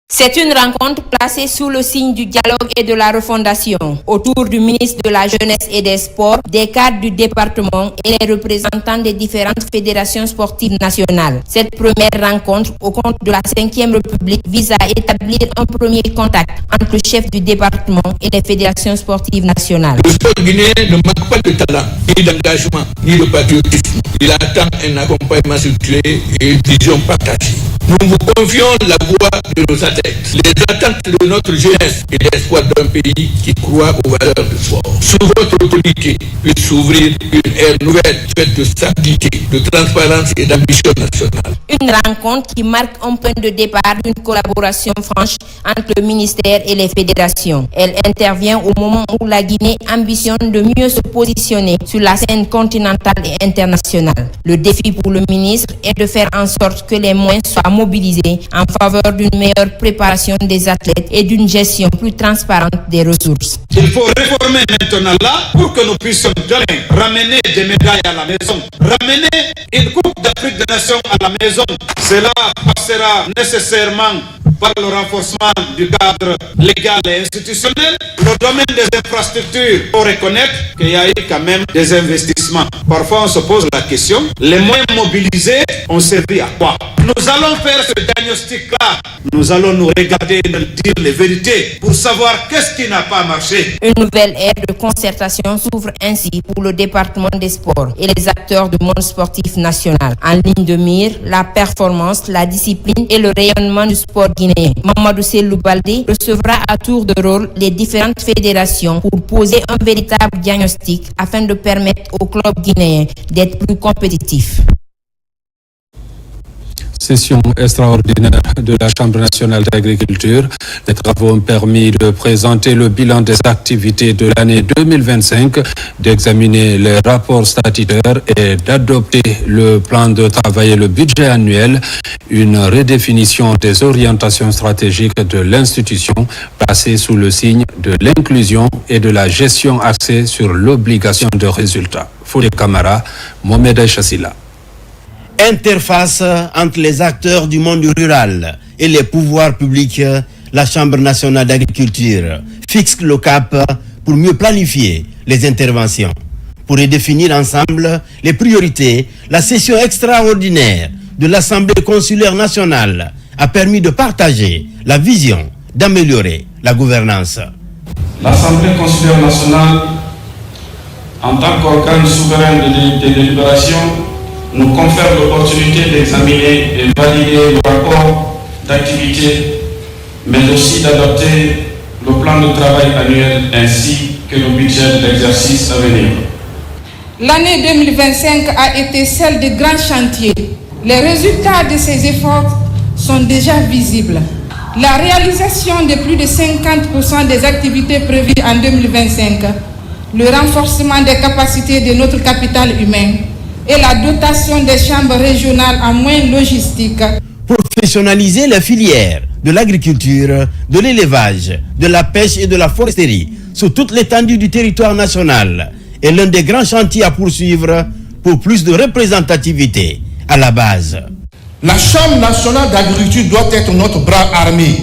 Speaker 10: C'est une rencontre placée sous le signe du dialogue et de la refondation autour du ministre de la Jeunesse et des Sports, des cadres du département et les représentants des différentes fédérations sportives nationales. Cette première rencontre au compte de la 5e République vise à établir un premier contact entre le chef du département et les fédérations sportives nationales.
Speaker 12: Le sport guinéen ne manque pas de talent, ni d'engagement, ni de patriotisme. Il attend un accompagnement structuré et une vision partagée. Nous vous confions la voix de nos athlètes, les attentes de notre jeunesse et l'espoir d'un pays qui croit aux valeurs du sport. Sous votre autorité, puisse s'ouvrir une ère nouvelle faite de stabilité, de transparence et d'ambition nationale.
Speaker 10: Une rencontre qui marque un point de départ d'une collaboration franche entre le ministère et les fédérations. Elle intervient au moment où la Guinée ambitionne de mieux se positionner sur la scène continentale et internationale. Le défi pour le ministre est de faire en sorte que les moyens soient mobilisés en faveur d'une meilleure préparation des athlètes et d'une gestion plus transparente des ressources.
Speaker 13: Il faut réformer maintenant là pour que nous puissions ramener des médailles à la maison, ramener une Coupe d'Afrique des Nations à la maison. Cela passera nécessairement par le renforcement du cadre légal et institutionnel. Le domaine des infrastructures, il faut reconnaître qu'il y a eu quand même des investissements. Parfois on se pose la question, les moyens mobilisés ont servi à quoi? Nous allons faire ce diagnostic-là. Nous allons nous regarder et nous dire les vérités pour savoir qu'est-ce qui n'a pas marché.
Speaker 10: Une nouvelle ère de concertation s'ouvre ainsi pour le département des sports et les acteurs du monde sportif national. En ligne de mire, la performance, la discipline et le rayonnement du sport guinéen. Mamadou Sellou Baldé recevra à tour de rôle les différentes fédérations pour poser un véritable diagnostic afin de permettre aux clubs guinéens d'être plus compétitifs.
Speaker 1: Session extraordinaire de la Chambre nationale d'agriculture. Les travaux ont permis de présenter le bilan des activités de l'année 2025, d'examiner les rapports statutaires et d'adopter le plan de travail et le budget annuel. Une redéfinition des orientations stratégiques de l'institution placée sous le signe de l'inclusion et de la gestion axée sur l'obligation de résultat. Foulé Camara, Mohamed Chassila.
Speaker 27: Interface entre les acteurs du monde rural et les pouvoirs publics
Speaker 3: la Chambre nationale d'agriculture fixe le cap pour mieux planifier les interventions. Pour y définir ensemble les priorités, la session extraordinaire de l'Assemblée consulaire nationale a permis de partager la vision d'améliorer la gouvernance.
Speaker 9: L'Assemblée consulaire nationale, en tant qu'organe souverain de délibération, nous confère l'opportunité d'examiner et valider le rapport d'activité, mais aussi d'adopter le plan de travail annuel ainsi que le budget de l'exercice à venir.
Speaker 14: L'année 2025 a été celle de grands chantiers. Les résultats de ces efforts sont déjà visibles. La réalisation de plus de 50% des activités prévues en 2025, le renforcement des capacités de notre capital humain et la dotation des chambres régionales en moyens logistiques.
Speaker 3: Professionnaliser les filières de l'agriculture, de l'élevage, de la pêche et de la foresterie sur toute l'étendue du territoire national est l'un des grands chantiers à poursuivre pour plus de représentativité à la base.
Speaker 15: La Chambre nationale d'agriculture doit être notre bras armé.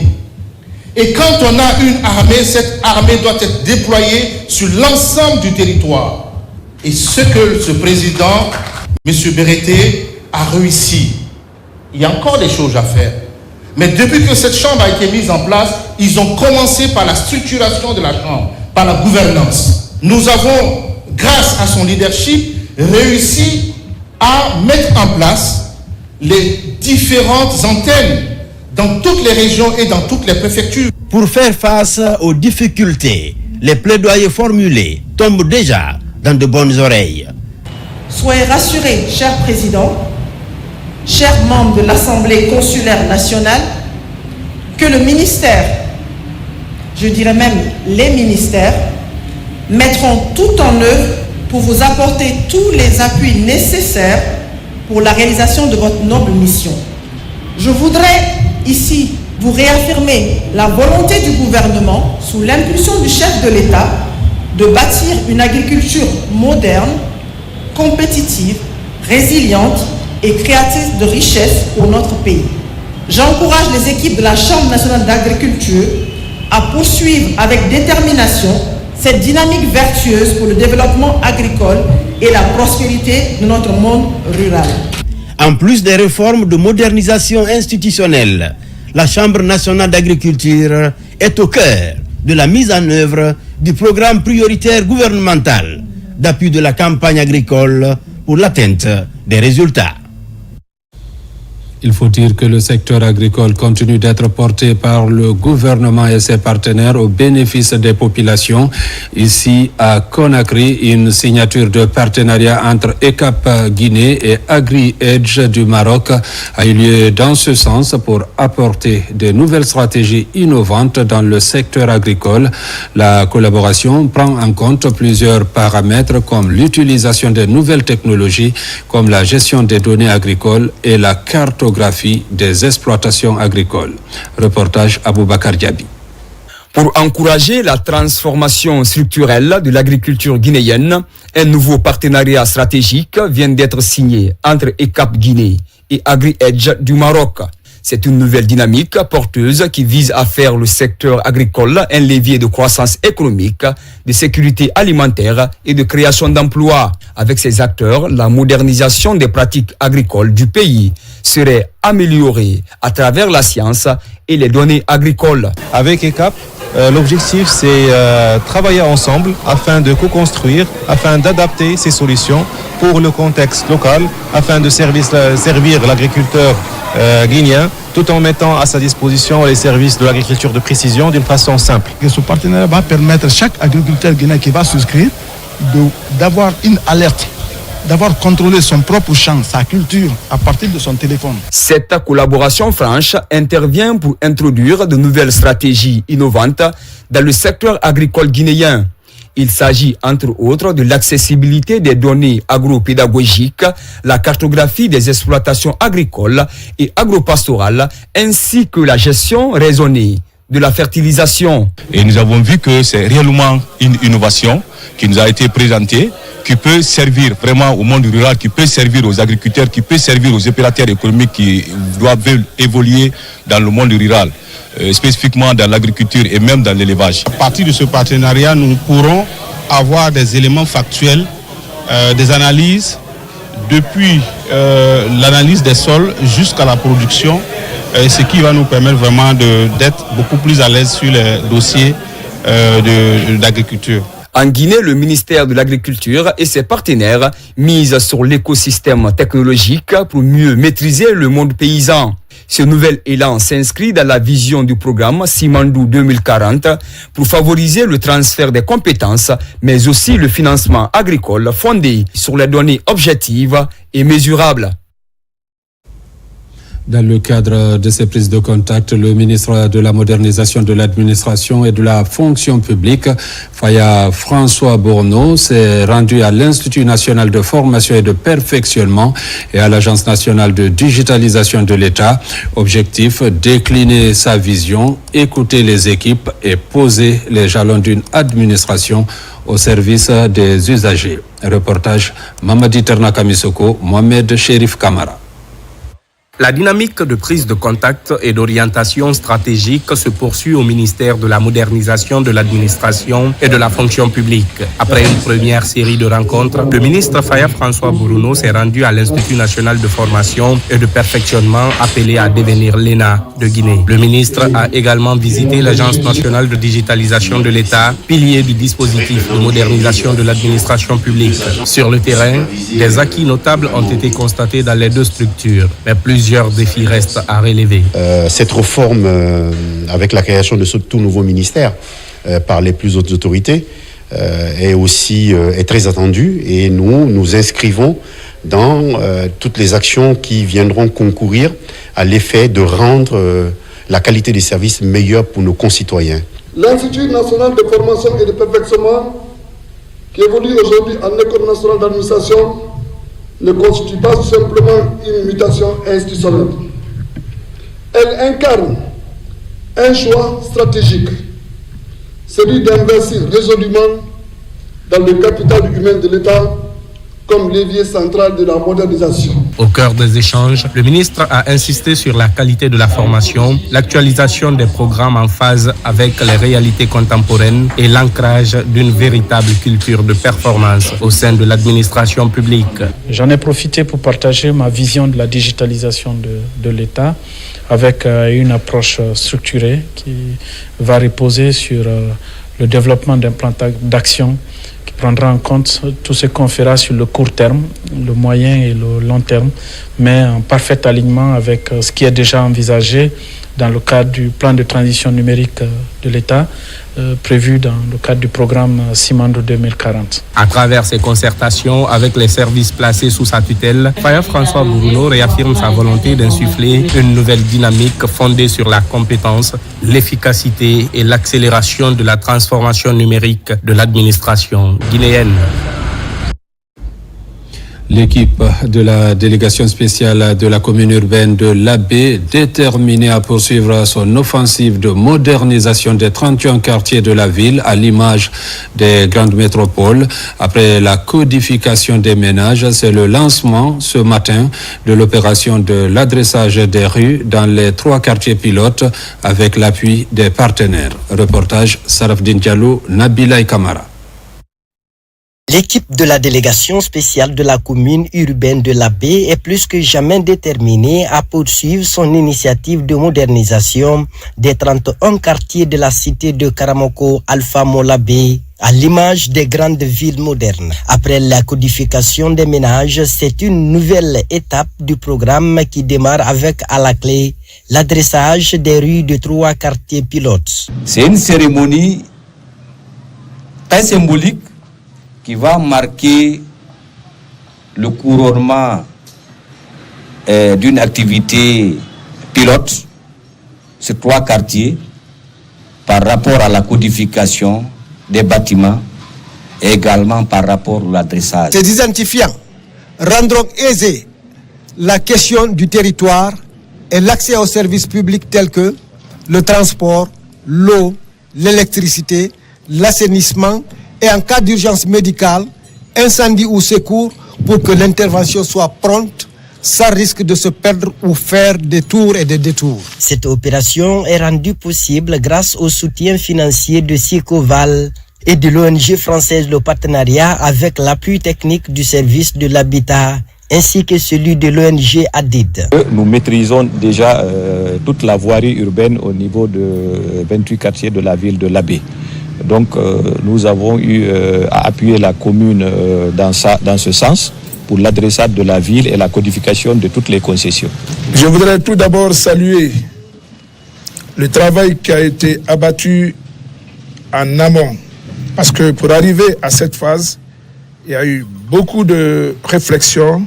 Speaker 15: Et quand on a une armée, cette armée doit être déployée sur l'ensemble du territoire. Et ce que ce président, M. Berete, a réussi. Il y a encore des choses à faire. Mais depuis que cette Chambre a été mise en place, ils ont commencé par la structuration de la Chambre, par la gouvernance. Nous avons, grâce à son leadership, réussi à mettre en place les différentes antennes dans toutes les régions et dans toutes les préfectures.
Speaker 3: Pour faire face aux difficultés, les plaidoyers formulés tombent déjà dans de bonnes oreilles.
Speaker 16: Soyez rassurés, cher Président, chers membres de l'Assemblée consulaire nationale, que le ministère, je dirais même les ministères, mettront tout en œuvre pour vous apporter tous les appuis nécessaires pour la réalisation de votre noble mission. Je voudrais ici vous réaffirmer la volonté du gouvernement, sous l'impulsion du chef de l'État, de bâtir une agriculture moderne, compétitive, résiliente et créatrice de richesses pour notre pays. J'encourage les équipes de la Chambre nationale d'agriculture à poursuivre avec détermination cette dynamique vertueuse pour le développement agricole et la prospérité de notre monde rural.
Speaker 3: En plus des réformes de modernisation institutionnelle, la Chambre nationale d'agriculture est au cœur de la mise en œuvre du programme prioritaire gouvernemental d'appui de la campagne agricole pour l'atteinte des résultats.
Speaker 1: Il faut dire que le secteur agricole continue d'être porté par le gouvernement et ses partenaires au bénéfice des populations. Ici à Conakry, une signature de partenariat entre ECAP Guinée et AgriEdge du Maroc a eu lieu dans ce sens pour apporter de nouvelles stratégies innovantes dans le secteur agricole. La collaboration prend en compte plusieurs paramètres comme l'utilisation des nouvelles technologies, comme la gestion des données agricoles et la cartographie des exploitations agricoles. Reportage Aboubakar Diaby.
Speaker 17: Pour encourager la transformation structurelle de l'agriculture guinéenne, un nouveau partenariat stratégique vient d'être signé entre ECAP Guinée et AgriEdge du Maroc. C'est une nouvelle dynamique porteuse qui vise à faire le secteur agricole un levier de croissance économique, de sécurité alimentaire et de création d'emplois. Avec ces acteurs, la modernisation des pratiques agricoles du pays serait améliorée à travers la science et les données agricoles.
Speaker 27: Avec ECAP, l'objectif c'est travailler ensemble afin de co-construire, afin d'adapter ces solutions pour le contexte local, afin de servir l'agriculteur guinéen, tout en mettant à sa disposition les services de l'agriculture de précision d'une façon simple.
Speaker 11: Et ce partenariat va permettre à chaque agriculteur guinéen qui va souscrire d'avoir une alerte, d'avoir contrôlé son propre champ, sa culture, à partir de son téléphone.
Speaker 17: Cette collaboration franche intervient pour introduire de nouvelles stratégies innovantes dans le secteur agricole guinéen. Il s'agit entre autres de l'accessibilité des données agropédagogiques, la cartographie des exploitations agricoles et agropastorales, ainsi que la gestion raisonnée de la fertilisation.
Speaker 28: Et nous avons vu que c'est réellement une innovation qui nous a été présentée, qui peut servir vraiment au monde rural, qui peut servir aux agriculteurs, qui peut servir aux opérateurs économiques qui doivent évoluer dans le monde rural. spécifiquement dans l'agriculture et même dans l'élevage.
Speaker 2: À partir de ce partenariat, nous pourrons avoir des éléments factuels, des analyses, depuis l'analyse des sols jusqu'à la production, ce qui va nous permettre vraiment d'être beaucoup plus à l'aise sur les dossiers d'agriculture.
Speaker 17: En Guinée, le ministère de l'Agriculture et ses partenaires misent sur l'écosystème technologique pour mieux maîtriser le monde paysan. Ce nouvel élan s'inscrit dans la vision du programme Simandou 2040 pour favoriser le transfert des compétences, mais aussi le financement agricole fondé sur les données objectives et mesurables.
Speaker 1: Dans le cadre de ces prises de contact, le ministre de la Modernisation de l'Administration et de la Fonction publique, Faya François Bourneau, s'est rendu à l'Institut national de formation et de perfectionnement et à l'Agence nationale de digitalisation de l'État. Objectif, décliner sa vision, écouter les équipes et poser les jalons d'une administration au service des usagers. Reportage Mamadi Ternakamisoko, Mohamed Chérif Kamara.
Speaker 5: La dynamique de prise de contact et d'orientation stratégique se poursuit au ministère de la Modernisation de l'Administration et de la Fonction publique. Après une première série de rencontres, le ministre Faya François Bourneau s'est rendu à l'Institut national de formation et de perfectionnement appelé à devenir l'ENA de Guinée. Le ministre a également visité l'Agence nationale de digitalisation de l'État, pilier du dispositif de modernisation de l'administration publique. Sur le terrain, des acquis notables ont été constatés dans les deux structures, mais plusieurs défis restent à relever.
Speaker 18: Cette réforme, avec la création de ce tout nouveau ministère par les plus hautes autorités, est très attendue et nous inscrivons dans toutes les actions qui viendront concourir à l'effet de rendre la qualité des services meilleure pour nos concitoyens.
Speaker 19: L'Institut national de formation et de perfectionnement, qui évolue aujourd'hui en École nationale d'administration, ne constitue pas simplement une mutation institutionnelle. Elle incarne un choix stratégique, celui d'investir résolument dans le capital humain de l'État comme levier central de la modernisation.
Speaker 5: Au cœur des échanges, le ministre a insisté sur la qualité de la formation, l'actualisation des programmes en phase avec les réalités contemporaines et l'ancrage d'une véritable culture de performance au sein de l'administration publique.
Speaker 21: J'en ai profité pour partager ma vision de la digitalisation de l'État avec une approche structurée qui va reposer sur le développement d'un plan d'action qui prendra en compte tout ce qu'on fera sur le court terme, le moyen et le long terme, mais en parfait alignement avec ce qui est déjà envisagé dans le cadre du plan de transition numérique de l'État, prévu dans le cadre du programme Simandou 2040.
Speaker 5: À travers ces concertations avec les services placés sous sa tutelle, Faya François Bourneau réaffirme sa volonté d'insuffler une nouvelle dynamique fondée sur la compétence, l'efficacité et l'accélération de la transformation numérique de l'administration guinéenne.
Speaker 1: L'équipe de la délégation spéciale de la commune urbaine de l'Abbé, déterminée à poursuivre son offensive de modernisation des 31 quartiers de la ville à l'image des grandes métropoles. Après la codification des ménages, c'est le lancement ce matin de l'opération de l'adressage des rues dans les 3 quartiers pilotes avec l'appui des partenaires. Reportage Sarafdin Diallo, Nabila Kamara.
Speaker 22: L'équipe de la délégation spéciale de la commune urbaine de l'Abbé est plus que jamais déterminée à poursuivre son initiative de modernisation des 31 quartiers de la cité de Karamoko Alpha Molabé, à l'image des grandes villes modernes. Après la codification des ménages, c'est une nouvelle étape du programme qui démarre avec à la clé l'adressage des rues de 3 quartiers pilotes.
Speaker 23: C'est une cérémonie très symbolique qui va marquer le couronnement d'une activité pilote sur 3 quartiers par rapport à la codification des bâtiments et également par rapport à l'adressage.
Speaker 24: Ces identifiants rendront aisée la question du territoire et l'accès aux services publics tels que le transport, l'eau, l'électricité, l'assainissement et en cas d'urgence médicale, incendie ou secours, pour que l'intervention soit prompte, sans risque de se perdre ou faire des tours et des détours.
Speaker 22: Cette opération est rendue possible grâce au soutien financier de Sicoval et de l'ONG française Le Partenariat avec l'appui technique du service de l'habitat ainsi que celui de l'ONG ADID.
Speaker 23: Nous maîtrisons déjà toute la voirie urbaine au niveau de 28 quartiers de la ville de Labé. Donc nous avons eu à appuyer la commune dans ce sens pour l'adressage de la ville et la codification de toutes les concessions.
Speaker 4: Je voudrais tout d'abord saluer le travail qui a été abattu en amont, parce que pour arriver à cette phase, il y a eu beaucoup de réflexions,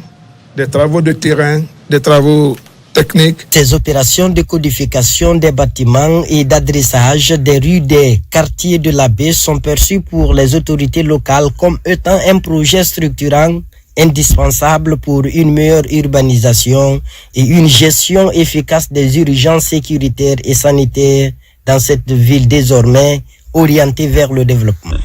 Speaker 4: des travaux de terrain, des travaux techniques.
Speaker 22: Ces opérations de codification des bâtiments et d'adressage des rues des quartiers de la baie sont perçues pour les autorités locales comme étant un projet structurant indispensable pour une meilleure urbanisation et une gestion efficace des urgences sécuritaires et sanitaires dans cette ville désormais orientée vers le développement.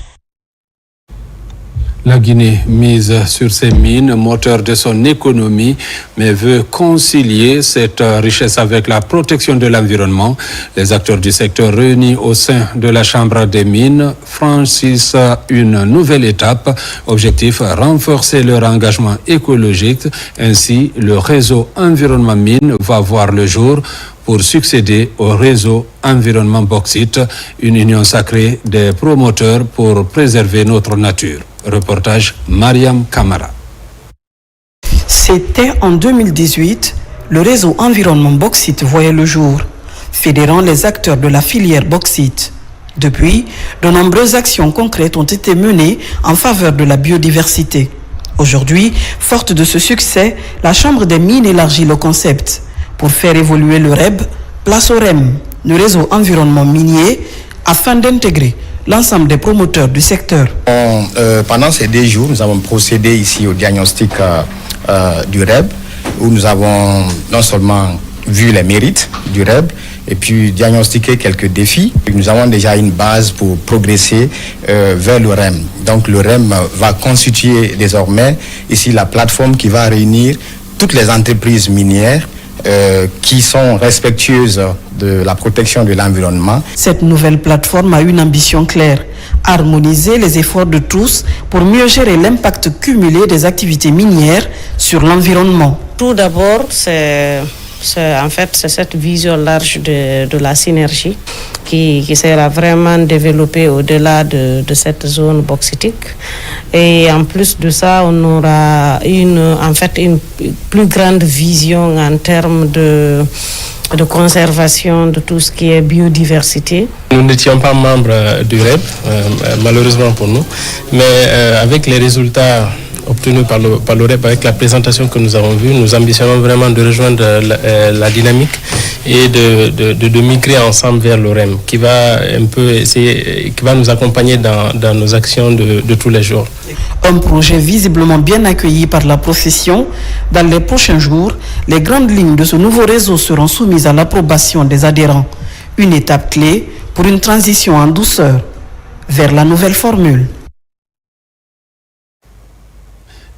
Speaker 1: La Guinée mise sur ses mines, moteur de son économie, mais veut concilier cette richesse avec la protection de l'environnement. Les acteurs du secteur réunis au sein de la Chambre des mines franchissent une nouvelle étape. Objectif, renforcer leur engagement écologique. Ainsi, le réseau Environnement Mine va voir le jour pour succéder au réseau Environnement Bauxite, une union sacrée des promoteurs pour préserver notre nature. Reportage Mariam Kamara.
Speaker 6: C'était en 2018, le réseau Environnement Bauxite voyait le jour, fédérant les acteurs de la filière bauxite. Depuis, de nombreuses actions concrètes ont été menées en faveur de la biodiversité. Aujourd'hui, forte de ce succès, la Chambre des mines élargit le concept. Pour faire évoluer le REB, place au REM, le réseau environnement minier, afin d'intégrer l'ensemble des promoteurs du secteur.
Speaker 7: Pendant ces 2 jours, nous avons procédé ici au diagnostic du REB, où nous avons non seulement vu les mérites du REB, et puis diagnostiqué quelques défis. Nous avons déjà une base pour progresser vers le REM. Donc le REM va constituer désormais ici la plateforme qui va réunir toutes les entreprises minières qui sont respectueuses de la protection de l'environnement.
Speaker 6: Cette nouvelle plateforme a une ambition claire, harmoniser les efforts de tous pour mieux gérer l'impact cumulé des activités minières sur l'environnement.
Speaker 8: Tout d'abord, c'est cette vision large de la synergie qui sera vraiment développée au-delà de cette zone bauxitique. Et en plus de ça, on aura une plus grande vision en termes de conservation de tout ce qui est biodiversité.
Speaker 12: Nous n'étions pas membres du REB, malheureusement pour nous, mais avec les résultats obtenus par le REB, avec la présentation que nous avons vue, nous ambitionnons vraiment de rejoindre la dynamique et de migrer ensemble vers le REM, qui va un peu essayer, qui va nous accompagner dans nos actions de tous les jours.
Speaker 6: Un projet visiblement bien accueilli par la profession. Dans les prochains jours, les grandes lignes de ce nouveau réseau seront soumises à l'approbation des adhérents. Une étape clé pour une transition en douceur vers la nouvelle formule.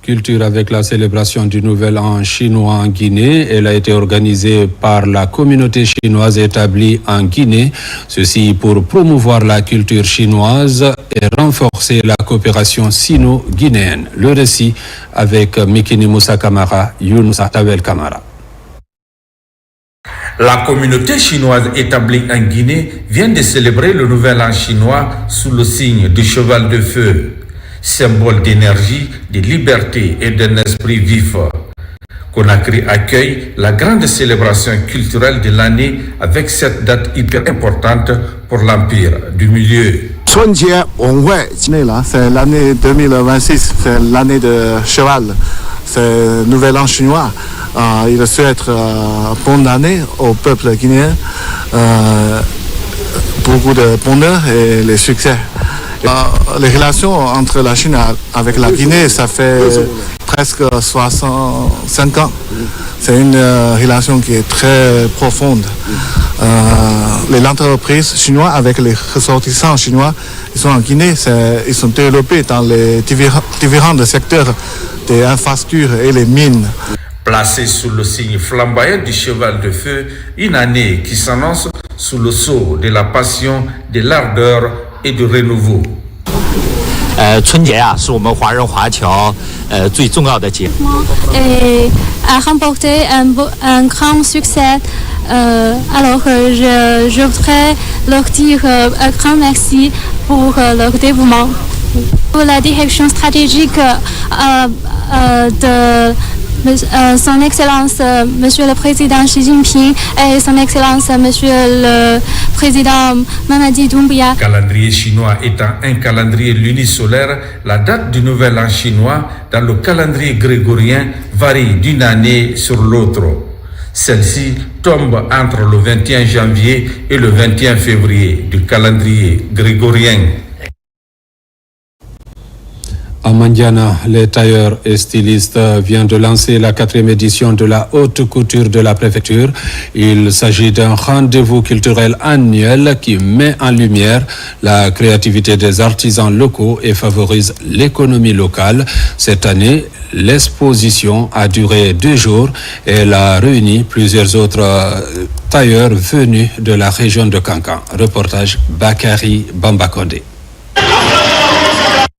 Speaker 1: Culture avec la célébration du Nouvel An chinois en Guinée. Elle a été organisée par la communauté chinoise établie en Guinée. Ceci pour promouvoir la culture chinoise et renforcer la coopération sino-guinéenne. Le récit avec Mikini Moussa Kamara, Younous Tawel Kamara.
Speaker 20: La communauté chinoise établie en Guinée vient de célébrer le Nouvel An chinois sous le signe du cheval de feu, symbole d'énergie, de liberté et d'un esprit vif. Conakry accueille la grande célébration culturelle de l'année avec cette date hyper importante pour l'Empire du Milieu.
Speaker 25: C'est l'année 2026, c'est l'année de cheval, c'est le Nouvel An chinois. Il souhaite bonne année au peuple guinéen, beaucoup de bonheur et les succès. Les relations entre la Chine avec la Guinée, ça fait presque 65 ans. C'est une relation qui est très profonde. Les entreprises chinoises avec les ressortissants chinois, ils sont en Guinée, ils sont développés dans les différents secteurs des infrastructures et les mines.
Speaker 20: Placé sous le signe flamboyant du cheval de feu, une année qui s'annonce sous le sceau de la passion, de l'ardeur et du renouveau.
Speaker 3: 春节啊，是我们华人华侨最重要的节。
Speaker 9: Et a remporté un grand succès. Alors je voudrais leur dire un grand merci pour leur dévouement. Pour la direction stratégique de Son Excellence Monsieur le Président Xi Jinping et Son Excellence Monsieur le Président Mamadi Doumbouya.
Speaker 20: Calendrier chinois étant un calendrier lunisolaire, la date du nouvel an chinois dans le calendrier grégorien varie d'une année sur l'autre. Celle-ci tombe entre le 21 janvier et le 21 février du calendrier grégorien.
Speaker 1: À Mandiana, les tailleurs et stylistes viennent de lancer la 4e édition de la haute couture de la préfecture. Il s'agit d'un rendez-vous culturel annuel qui met en lumière la créativité des artisans locaux et favorise l'économie locale. Cette année, l'exposition a duré 2 jours et elle a réuni plusieurs autres tailleurs venus de la région de Kankan. Reportage Bakari Bambakonde.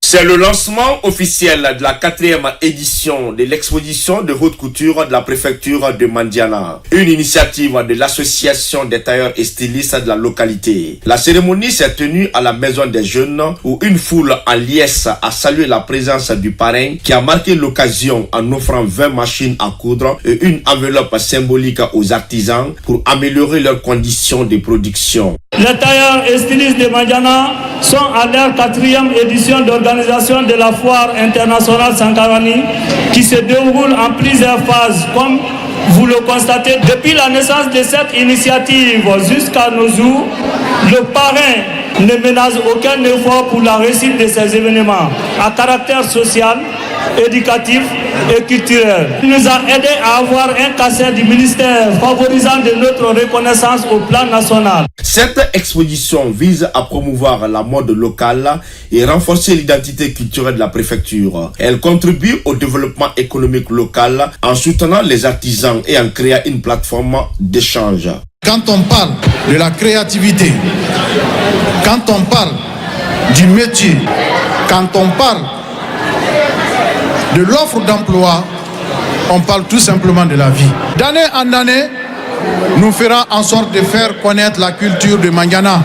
Speaker 10: C'est le lancement officiel de la 4e édition de l'exposition de haute couture de la préfecture de Mandiana, une initiative de l'association des tailleurs et stylistes de la localité. La cérémonie s'est tenue à la Maison des Jeunes où une foule en liesse a salué la présence du parrain qui a marqué l'occasion en offrant 20 machines à coudre et une enveloppe symbolique aux artisans pour améliorer leurs conditions de production.
Speaker 13: Les tailleurs et stylistes de Mandiana sont à leur 4e édition d'organisation de la foire internationale Sankarani qui se déroule en plusieurs phases. Comme vous le constatez, depuis la naissance de cette initiative jusqu'à nos jours, le parrain ne ménage aucun effort pour la réussite de ces événements à caractère social, éducatif et culturel. Il nous a aidé à avoir un cachet du ministère favorisant de notre reconnaissance au plan national.
Speaker 10: Cette exposition vise à promouvoir la mode locale et renforcer l'identité culturelle de la préfecture. Elle contribue au développement économique local en soutenant les artisans et en créant une plateforme d'échange.
Speaker 14: Quand on parle de la créativité, quand on parle du métier, quand on parle de l'offre d'emploi, on parle tout simplement de la vie. D'année en année, nous ferons en sorte de faire connaître la culture de Mandiana.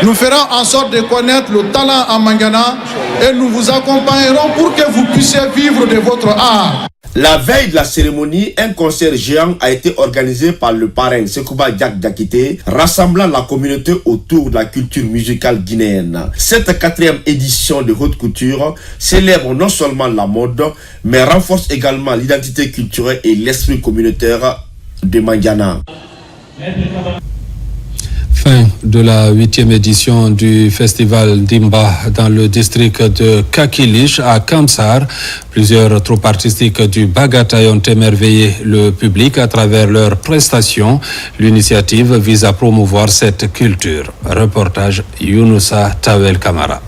Speaker 14: Nous ferons en sorte de connaître le talent en Mandiana et nous vous accompagnerons pour que vous puissiez vivre de votre art.
Speaker 10: La veille de la cérémonie, un concert géant a été organisé par le parrain Sekouba Diak Diakité, rassemblant la communauté autour de la culture musicale guinéenne. Cette 4e édition de haute couture célèbre non seulement la mode, mais renforce également l'identité culturelle et l'esprit communautaire de Mandiana.
Speaker 1: Fin de la 8e édition du festival Dimba dans le district de Kakilich à Kamsar. Plusieurs troupes artistiques du Bagataï ont émerveillé le public à travers leurs prestations. L'initiative vise à promouvoir cette culture. Reportage Younoussa Tawel Kamara.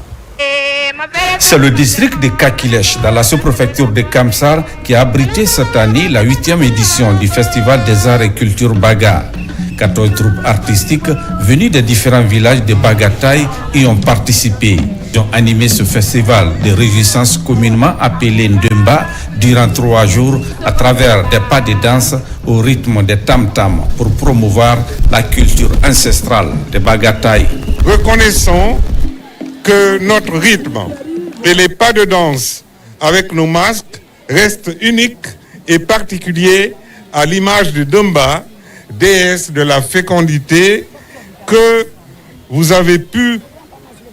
Speaker 15: C'est le district de Kakilich, dans la sous-préfecture de Kamsar, qui a abrité cette année la 8e édition du Festival des Arts et Culture Baga. 14 troupes artistiques venues des différents villages de Bagataï y ont participé. Ils ont animé ce festival de réjouissance communément appelé Ndemba durant 3 jours à travers des pas de danse au rythme des tam-tams pour promouvoir la culture ancestrale de Bagataï.
Speaker 16: Reconnaissons que notre rythme et les pas de danse avec nos masques restent uniques et particuliers à l'image de Ndemba, déesse de la fécondité, que vous avez pu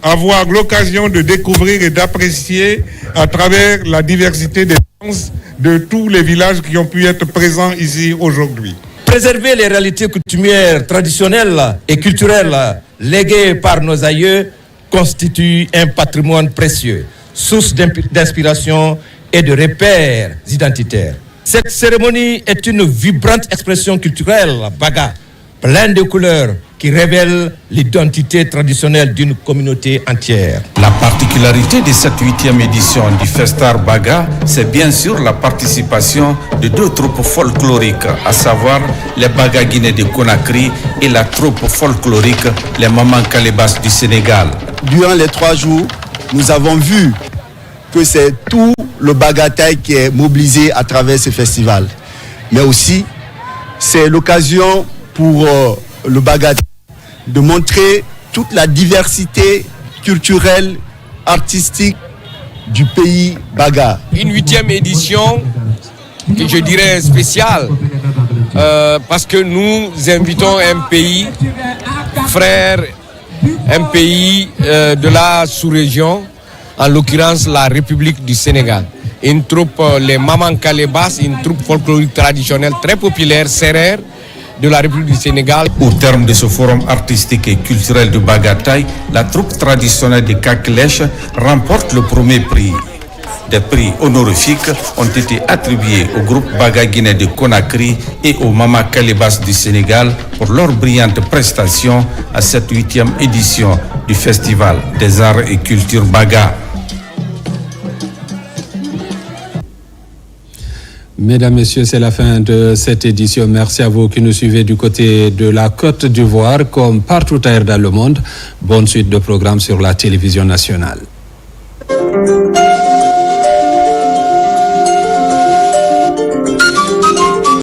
Speaker 16: avoir l'occasion de découvrir et d'apprécier à travers la diversité des danses de tous les villages qui ont pu être présents ici aujourd'hui.
Speaker 26: Préserver les réalités coutumières, traditionnelles et culturelles léguées par nos aïeux constitue un patrimoine précieux, source d'inspiration et de repères identitaires. Cette cérémonie est une vibrante expression culturelle, Baga, plein de couleurs qui révèle l'identité traditionnelle d'une communauté entière.
Speaker 15: La particularité de cette 8e édition du Festar Baga, c'est bien sûr la participation de 2 troupes folkloriques, à savoir les Baga Guinée de Conakry et la troupe folklorique les Maman Kalebas du Sénégal.
Speaker 2: Durant les 3 jours, nous avons vu que c'est tout le bagataï qui est mobilisé à travers ce festival. Mais aussi, c'est l'occasion pour le bagataï de montrer toute la diversité culturelle, artistique du pays Baga.
Speaker 11: Une 8e édition que je dirais spéciale parce que nous invitons un pays frère, un pays de la sous-région, en l'occurrence la République du Sénégal. Une troupe, les Maman Kalebas, une troupe folklorique traditionnelle très populaire, sérère, de la République du Sénégal.
Speaker 15: Au terme de ce forum artistique et culturel de Bagataï, la troupe traditionnelle de Kakilèche remporte le premier prix. Des prix honorifiques ont été attribués au groupe Baga Guinée de Conakry et au Mama Kalebas du Sénégal pour leurs brillantes prestations à cette 8e édition du Festival des Arts et Cultures Baga.
Speaker 1: Mesdames, Messieurs, c'est la fin de cette édition. Merci à vous qui nous suivez du côté de la Côte d'Ivoire comme partout ailleurs dans le monde. Bonne suite de programmes sur la télévision nationale.